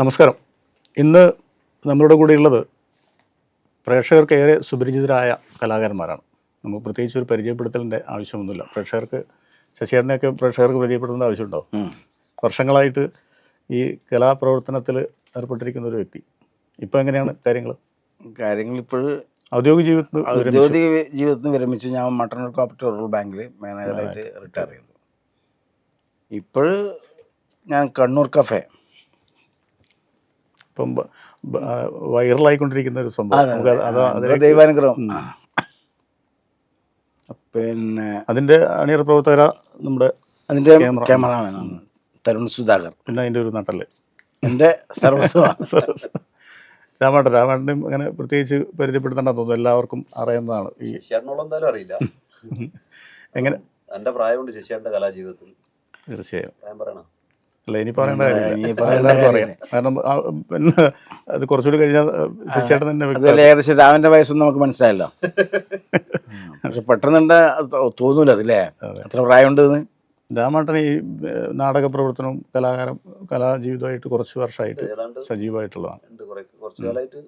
നമസ്കാരം. ഇന്ന് നമ്മളുടെ കൂടെയുള്ളത് പ്രേക്ഷകർക്ക് ഏറെ സുപരിചിതരായ കലാകാരന്മാരാണ്. നമുക്ക് പ്രത്യേകിച്ച് ഒരു പരിചയപ്പെടുത്തലിൻ്റെ ആവശ്യമൊന്നുമില്ല. ശശിയേട്ടനെയൊക്കെ പ്രേക്ഷകർക്ക് പരിചയപ്പെടുത്തേണ്ട ആവശ്യമുണ്ടോ? വർഷങ്ങളായിട്ട് ഈ കലാപ്രവർത്തനത്തിൽ ഏർപ്പെട്ടിരിക്കുന്ന ഒരു വ്യക്തി. ഇപ്പോൾ എങ്ങനെയാണ് കാര്യങ്ങൾ? ഇപ്പോൾ ഔദ്യോഗിക ജീവിതത്തിന് വിരമിച്ച് ഞാൻ മട്ടന്നൂർ കോപ്പറേറ്റീവ് റൂറൽ ബാങ്കിൽ മാനേജറായിട്ട് റിട്ടയർ ചെയ്തു. ഇപ്പോൾ ഞാൻ കണ്ണൂർ കഫേ ഇപ്പം വൈറലായിക്കൊണ്ടിരിക്കുന്ന ഒരു സംഭവം, ദൈവാനുഗ്രഹം. പിന്നെ അതിൻ്റെ അണിയറ പ്രവർത്തകര നമ്മുടെ അതിൻ്റെ ക്യാമറാമാനാണ് തരുൺ സുധാകർ. പിന്നെ അതിൻ്റെ ഒരു നട്ടല് എൻ്റെ സർവസ്വമാണ് രാമേട്ടനും അങ്ങനെ പ്രത്യേകിച്ച് പരിചയപ്പെടുത്തേണ്ടെന്ന് തോന്നുന്നു, എല്ലാവർക്കും അറിയുന്നതാണ്. ഈ ശശിയേട്ടനോളം എന്തായാലും അറിയില്ല. എങ്ങനെ എൻ്റെ പ്രായമുണ്ട് ശശിയേട്ടൻ്റെ കലാജീവിതത്തിൽ. തീർച്ചയായും പ്രായം പറയണം. അല്ല, ഇനി പറയേണ്ട കാര്യമില്ല, പറയാം. കാരണം പിന്നെ അത് കുറച്ചുകൂടി കഴിഞ്ഞാൽ ശശിയേട്ടൻ തന്നെ ഏകദേശം രാമൻ്റെ വയസ്സൊന്നും നമുക്ക് മനസ്സിലായല്ലോ. പക്ഷെ പെട്ടെന്ന് തോന്നൂല അതില്ലേ അത്ര പ്രായമുണ്ടെന്ന്. രാമേട്ടൻ ഈ നാടക പ്രവർത്തനവും കലാജീവിതമായിട്ട് കുറച്ച് വർഷമായിട്ട് സജീവമായിട്ടുള്ളതാണ്. കുറച്ചു കാലമായിട്ട്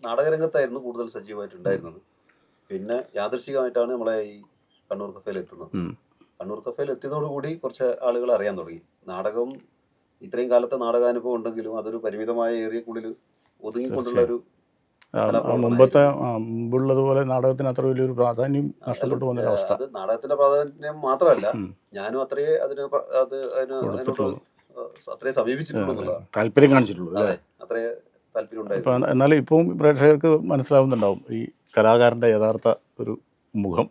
നാടകരംഗത്തായിരുന്നു കൂടുതൽ സജീവമായിട്ടുണ്ടായിരുന്നത്. പിന്നെ യാദൃശികമായിട്ടാണ് നമ്മളെ ഈ കണ്ണൂർ കഫേയിൽ എത്തുന്നത്. കണ്ണൂർ കഫേയിൽ എത്തിയതോടുകൂടി കുറച്ച് ആളുകൾ അറിയാൻ തുടങ്ങി. നാടകം ഇത്രയും കാലത്തെ നാടകാനുഭവം ഉണ്ടെങ്കിലും അതൊരു പരിമിതമായ ഏരിയക്കുള്ളിൽ ഒതുങ്ങിക്കൊണ്ടുള്ള ഒരു മുമ്പുള്ളതുപോലെ നാടകത്തിന് അത്ര വലിയൊരു പ്രാധാന്യം നഷ്ടപ്പെട്ടു പോകുന്ന അവസ്ഥ. അത് നാടകത്തിന്റെ പ്രാധാന്യം മാത്രമല്ല, ഞാനും അത്രേ അത്രേ സമീപിച്ചിട്ടുള്ളൂ, താല്പര്യം കാണിച്ചിട്ടുള്ളൂ. അതെ, അത്രേ താല്പര്യം ഉണ്ടായിരുന്നു. എന്നാലും ഇപ്പം പ്രേക്ഷകർക്ക് മനസ്സിലാവുന്നുണ്ടാവും ഈ കലാകാരന്റെ യഥാർത്ഥ ഒരു മുഖം.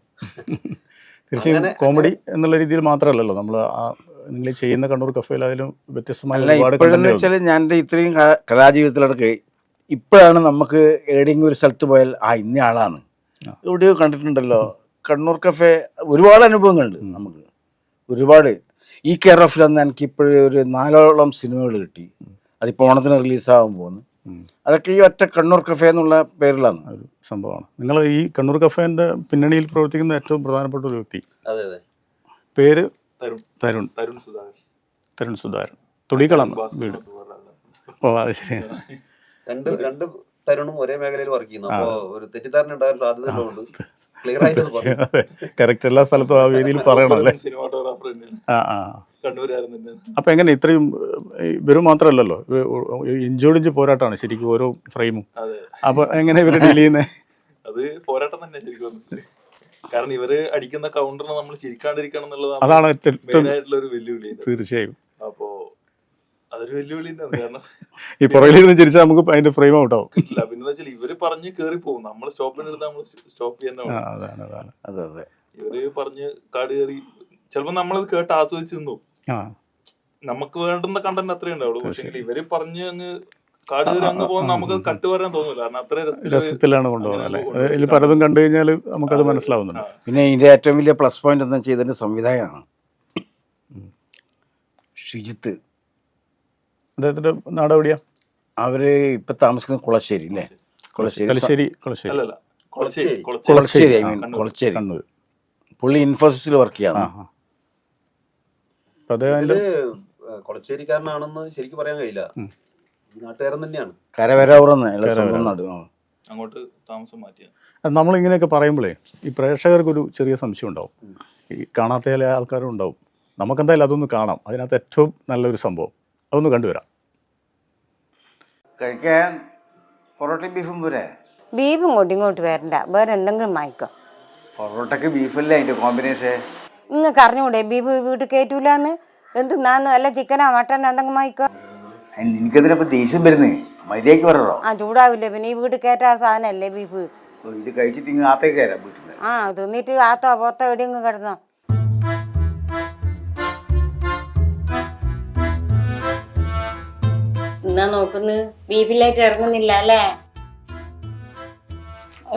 തീർച്ചയായും കോമഡി എന്നുള്ള രീതിയിൽ മാത്രമല്ലല്ലോ നമ്മൾ നിങ്ങൾ ചെയ്യുന്ന കണ്ണൂർ കഫേയിൽ അതിലും വ്യത്യസ്തമായ ഒരുപാട്. ഞാൻ ഇത്രയും കലാജീവിതത്തിലടക്ക് ഇപ്പോഴാണ് നമുക്ക് എവിടെയെങ്കിലും ഒരു സ്ഥലത്ത് പോയാൽ ഇന്ന ആളാണ് എവിടെയോ കണ്ടിട്ടുണ്ടല്ലോ. കണ്ണൂർ കഫേ ഒരുപാട് അനുഭവങ്ങളുണ്ട് നമുക്ക്, ഒരുപാട്. ഈ കെയർ ഓഫിൽ അന്ന് എനിക്ക് ഇപ്പോഴും ഒരു 4ഓളം സിനിമകൾ കിട്ടി. അതിപ്പോൾ ഓണത്തിന് റിലീസാകാൻ പോകുന്നു. അതൊക്കെ ഈ ഒറ്റ കണ്ണൂർ കഫേ എന്നുള്ള പേരിലാണ് ഒരു സംഭവമാണ്. നിങ്ങൾ ഈ കണ്ണൂർ കഫേന്റെ പിന്നണിയിൽ പ്രവർത്തിക്കുന്ന ഏറ്റവും പ്രധാനപ്പെട്ട ഒരു വ്യക്തി. പേര് തരുൺ സുധാകരൻ. തുടികളാണ് വീട്. ഓ, അത് ശരിയാണ്. രണ്ട് തരുണും ഒരേ മേഖലയിൽ വർക്ക് ചെയ്യുന്നു. അപ്പോ ഒരു തെറ്റിദ്ധാരണ ഉണ്ടാകാൻ സാധ്യതയുള്ളതുകൊണ്ട് ക്ലിയർ ആയിട്ട് കറക്റ്റ് എല്ലാ സ്ഥലത്തും ആ വേദിയിൽ പറയണല്ലേ. അപ്പൊ എങ്ങനെ ഇത്രയും ഇവരും മാത്രമല്ലല്ലോ, ഇഞ്ചോടിഞ്ച് പോരാട്ടമാണ് ശരിക്കും ഓരോ ഫ്രെയിമും. അപ്പൊ എങ്ങനെ ഇവര് ഡീൽ ചെയ്യുന്നത്? അത് പോരാട്ടം തന്നെ ശരിക്കും. കാരണം ഇവര് അടിക്കുന്ന കൗണ്ടറിന് നമ്മൾ ചിരിക്കാണ്ടിരിക്കണം എന്നുള്ളത് അതാണ് മെയിനായിട്ടുള്ള ഒരു വെല്ലുവിളി. തീർച്ചയായും. അപ്പോ അതൊരു വെല്ലുവിളി തന്നെയാണ്. കാരണം ഈ പുറകിലിരുന്ന് ചിരിച്ചാൽ നമുക്ക് അതിന്റെ ഫ്രെയിം ഔട്ട് ആവും. കിട്ടില്ല. പിന്നെ വെച്ചാൽ ഇവര് പറഞ്ഞ് കേറി പോകും, നമ്മൾ സ്റ്റോപ്പിനെടുത്ത് നമ്മൾ സ്റ്റോപ്പ് ചെയ്യുന്ന. ഇവര് പറഞ്ഞ് കാട് കയറി ചിലപ്പോ നമ്മളത് കേട്ട് ആസ്വദിച്ച് നിന്നു. നമുക്ക് വേണ്ടുന്ന കണ്ടന്റ് അത്രേ ഉണ്ടാവുള്ളൂ. പക്ഷെ ഇവര് പറഞ്ഞ് അങ്ങ് കാട് കയറി അങ്ങ് പോകുന്ന നമുക്ക് കട്ട് പറയാൻ തോന്നില്ല. കാരണം അത്ര രസത്തിലാണ് കൊണ്ടുപോകുന്നത്. ഇതിൽ പലതും കണ്ടു കഴിഞ്ഞാൽ നമുക്കത് മനസ്സിലാവുന്നുണ്ട്. പിന്നെ ഇതിന്റെ ഏറ്റവും വലിയ പ്ലസ് പോയിന്റ് എന്താ വെച്ചാൽ ഇതിന്റെ സംവിധായകനാണ് ഷിജിത്ത്. അദ്ദേഹത്തിന്റെ നാട് എവിടെയാ? അവര് ഇപ്പൊ താമസിക്കുന്നത് കുളശ്ശേരി അല്ലേ? കൊളശ്ശേരി. കണ്ണൂർ. പുള്ളി ഇൻഫോസിസിൽ വർക്ക് ചെയ്യാം. കൊളശ്ശേരിക്കാരനാണെന്ന് ശരിക്കും പറയാൻ കഴിയില്ല. ഈ നാട്ടുകാരൻ തന്നെയാണ്. കരവരവുറന്ന് സ്വന്തം നാട്. അങ്ങോട്ട് താമസം മാറ്റിയ നമ്മളിങ്ങനെയൊക്കെ പറയുമ്പോഴേ ഈ പ്രേക്ഷകർക്കൊരു ചെറിയ സംശയം ഉണ്ടാവും. ഈ കാണാത്ത ചില ആൾക്കാരും ഉണ്ടാവും. നമുക്കെന്തായാലും അതൊന്ന് കാണാം. അതിനകത്ത് ഏറ്റവും നല്ലൊരു സംഭവം അതൊന്ന് കണ്ടുവരാം. കഴിക്കാൻ പൊറോട്ടയും ബീഫും പോരെ? ബീഫും ഇങ്ങോട്ട് വരണ്ട, വേറെ എന്തെങ്കിലും വാങ്ങിക്കോ. പൊറോട്ടക്ക് ബീഫല്ലേ അതിന്റെ കോമ്പിനേഷൻ? നിങ്ങൾക്ക് അറിഞ്ഞൂടെ ബീഫ് വീട്ടിൽ കയറ്റൂലെന്ന്? എന്ത് നാന്ന് അല്ല ചിക്കനാ മട്ടൻ എന്തെങ്കിലും വാങ്ങിക്കോ. നിനക്കെതിരെ ദേഷ്യം വരുന്നേ, മര്യാദക്ക് പറയോ? ചൂടാവില്ലേ? പിന്നെ ഈ വീട്ടിൽ കയറ്റാ സാധനല്ലേ ബീഫ്. ഇത് കഴിച്ചിട്ട് ഇങ്ങ് ആത്തേക്ക് കയറാം വീട്ടിൽ. തിന്നിട്ട് ആത്തോ പുറത്തോ എവിടെയെങ്കിലും കിടന്നോ. എന്നാ നോക്കുന്നു, ബീഫിലായിട്ട് ഇറങ്ങുന്നില്ല അല്ലേ?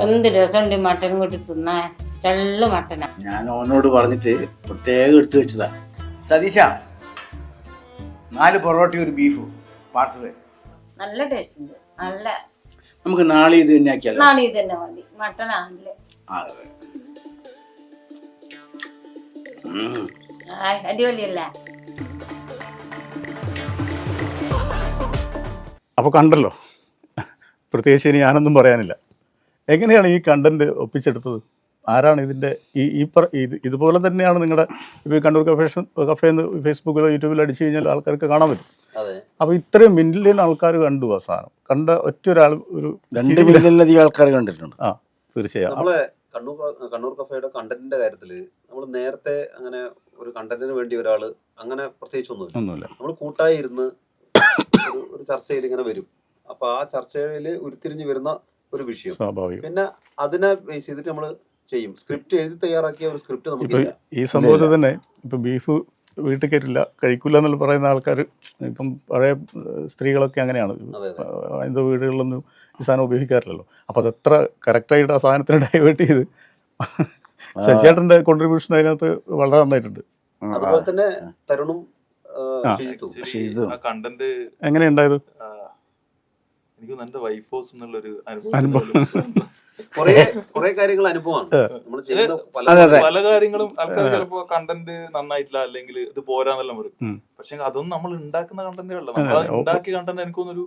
എന്ത് രസമുണ്ട് മട്ടൻ കൂട്ടി തിന്നാ. ചള്ളു മട്ടനാ. ഞാൻ ഓനോട് പറഞ്ഞിട്ട് പ്രത്യേകം എടുത്തു വെച്ചതാ. സതീശ, 4 പൊറോട്ടയും ഒരു ബീഫും പാർസല്. നല്ല ടേസ്റ്റ് ഉണ്ട്. നല്ല. നമുക്ക് നാളെ ഇത് തന്നെ ആക്കിയാലോ? നാളെ ഇത് തന്നെ മതി. മട്ടനാണല്ലേ? അടിപൊളിയല്ലേ? അപ്പോൾ കണ്ടല്ലോ, പ്രത്യേകിച്ച് ഇനി ഞാനൊന്നും പറയാനില്ല. എങ്ങനെയാണ് ഈ കണ്ടന്റ് ഒപ്പിച്ചെടുത്തത്? ആരാണ് ഇതിൻ്റെ ഇതുപോലെ തന്നെയാണ് നിങ്ങളുടെ ഇപ്പോൾ കണ്ണൂർ കഫേ എന്ന് ഫേസ്ബുക്കിലോ യൂട്യൂബിലോ അടിച്ചു കഴിഞ്ഞാൽ ആൾക്കാർക്ക് കാണാൻ പറ്റും. അപ്പോൾ ഇത്രയും മില്യൺ ആൾക്കാർ കണ്ടു ആ സാധനം. കണ്ട ഒറ്റ ഒരാൾ ഒരു 2 മില്യണിലധികം ആൾക്കാർ കണ്ടിട്ടുണ്ട്. ആ തീർച്ചയായും. നമ്മളെ കണ്ണൂർ കഫേയുടെ കണ്ടന്റിന്റെ കാര്യത്തില് നമ്മൾ നേരത്തെ അങ്ങനെ ഒരു കണ്ടന്റിന് വേണ്ടി ഒരാള് അങ്ങനെ പ്രത്യേകിച്ചൊന്നുമില്ല. നമ്മൾ കൂട്ടായി ഇരുന്ന് ഒരു ചർച്ചയിൽ ഇങ്ങനെ വരും. അപ്പൊ ആ ചർച്ചയിൽ ഉരുത്തിരിഞ്ഞ് വരുന്ന ഒരു വിഷയം, സ്വാഭാവികം. പിന്നെ അതിനെ ബേസ് ചെയ്തിട്ട് നമ്മൾ ചെയ്യും. സ്ക്രിപ്റ്റ് എഴുതി തയ്യാറാക്കിയ ഒരു സ്ക്രിപ്റ്റ് നമുക്കില്ല. ഈ സംഭവത്തിൽ തന്നെ ഇപ്പം ബീഫ് വീട്ടിൽ കയറ്റില്ല, കഴിക്കില്ല എന്നുള്ള പറയുന്ന ആൾക്കാർ ഇപ്പം പഴയ സ്ത്രീകളൊക്കെ അങ്ങനെയാണ്. എന്തോ വീടുകളിലൊന്നും ഈ സാധനം ഉപയോഗിക്കാറില്ലല്ലോ. അപ്പോൾ അതെത്ര കറക്റ്റായിട്ട് ആ സാധനത്തിന് ഡൈവേർട്ട് ചെയ്ത് ശശിയേട്ടൻ്റെ കോൺട്രിബ്യൂഷൻ അതിനകത്ത് വളരെ നന്നായിട്ടുണ്ട്. അതുപോലെ തന്നെ തരുണും കണ്ടന്റ് എങ്ങനെയുണ്ടായത്? എനിക്ക് എന്റെ വൈഫ് ഹൗസ് എന്നുള്ളൊരു അനുഭവം. കുറെ കാര്യങ്ങൾ അനുഭവമാണ്. നമ്മൾ ചെയ്യുന്ന പല കാര്യങ്ങളും ആൾക്കാർ ചിലപ്പോ കണ്ടന്റ് നന്നായിട്ടില്ല, അല്ലെങ്കിൽ ഇത് പോരാന്നെല്ലാം പറയും. പക്ഷെ അതൊന്നും നമ്മൾ ഉണ്ടാക്കുന്ന കണ്ടന്റുകളല്ല. നമ്മൾ ഉണ്ടാക്കിയ കണ്ടന്റ് എനിക്ക് തോന്നുന്നൊരു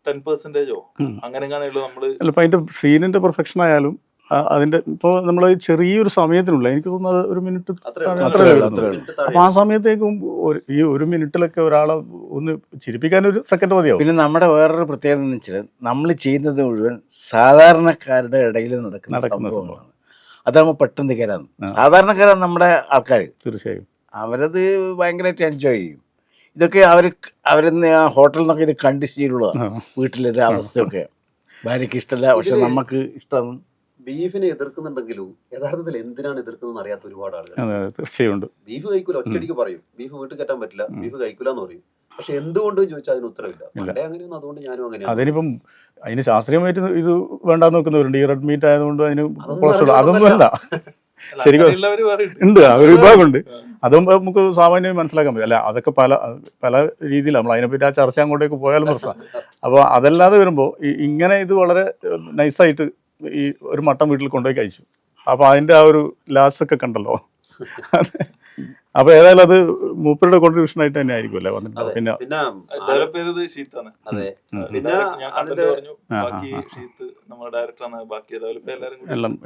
10% അങ്ങനെ ഉള്ളൂ. നമ്മള് അല്ല, അതിന്റെ സീനിന്റെ പെർഫെക്ഷൻ ആയാലും അതിന്റെ ഇപ്പോൾ നമ്മൾ ചെറിയൊരു സമയത്തിനുള്ള എനിക്ക് തോന്നുന്നത് 1 മിനിറ്റ് അത്രേ ഉള്ളൂ. അപ്പൊ ആ സമയത്തേക്കും ഈ 1 മിനിറ്റിലൊക്കെ ഒരാളെ ഒന്ന് ചിരിപ്പിക്കാൻ 1 സെക്കൻഡ് മതിയാവും. പിന്നെ നമ്മുടെ വേറൊരു പ്രത്യേകത എന്ന് വെച്ചാൽ നമ്മൾ ചെയ്യുന്നത് മുഴുവൻ സാധാരണക്കാരുടെ ഇടയിൽ നടക്കുന്ന സംഭവമാണ്. അതാകുമ്പോൾ പെട്ടെന്ന് കയറാണ്. സാധാരണക്കാരാണ് നമ്മുടെ ആൾക്കാർ. തീർച്ചയായും അവരത് ഭയങ്കരമായിട്ട് എൻജോയ് ചെയ്യും. ഇതൊക്കെ അവരെന്ന് ആ ഹോട്ടലിൽ നിന്നൊക്കെ ഇത് കണ്ട് ശീലമുള്ളതാണ്. വീട്ടിലിത് അവസ്ഥയൊക്കെ ഭാര്യയ്ക്ക് ഇഷ്ടമല്ല, പക്ഷെ നമുക്ക് ഇഷ്ടമാണ്. ബീഫിനെ എതിർക്കുന്നുണ്ടെങ്കിലും യഥാർത്ഥത്തിൽ എന്തിനാണ് എതിർക്കുന്നത് അറിയാത്ത ഒരുപാട് ആളുകൾ. തീർച്ചയായും ബീഫ് കഴിക്കൂല, ഒറ്റയടിക്ക് പറയും ബീഫ് വീട്ടിൽ കയറ്റാൻ പറ്റില്ല, ബീഫ് കഴിക്കൂല എന്ന് പറയും. പക്ഷെ എന്തുകൊണ്ട് ചോദിച്ചാൽ അതിന് ഉത്തരവില്ല. അങ്ങനെയൊന്നും, അതുകൊണ്ട് ഞാനും അങ്ങനെയാണ്. അതിനിപ്പം അതിന് ശാസ്ത്രീയമായിട്ട് ഇത് വേണ്ടാന്ന് നോക്കുന്നവരുണ്ട്. ഈ റെഡ് മീറ്റ് ആയതുകൊണ്ട് അതിന് അതൊന്നുമല്ല. ശരിക്കും ഉണ്ട്, ഒരു വിഭാഗമുണ്ട്. അതും നമുക്ക് സാമാന്യം മനസ്സിലാക്കാൻ പറ്റും. അല്ല, അതൊക്കെ പല രീതിയിലാണ്. നമ്മൾ അതിനെപ്പറ്റി ആ ചർച്ച അങ്ങോട്ടേക്ക് പോയാലും പ്രശ്നം. അപ്പോൾ അതല്ലാതെ വരുമ്പോൾ ഇങ്ങനെ ഇത് വളരെ നൈസായിട്ട് ഈ ഒരു മട്ടൻ വീട്ടിൽ കൊണ്ടുപോയി കഴിച്ചു. അപ്പോൾ അതിൻ്റെ ആ ഒരു ലാസ്റ്റൊക്കെ കണ്ടല്ലോ. അപ്പൊ ഏതായാലും അത് മൂപ്പരുടെ കോൺട്രിബ്യൂഷൻ ആയിട്ട് തന്നെ ആയിരിക്കുമല്ലേ വന്നിട്ട്. പിന്നെ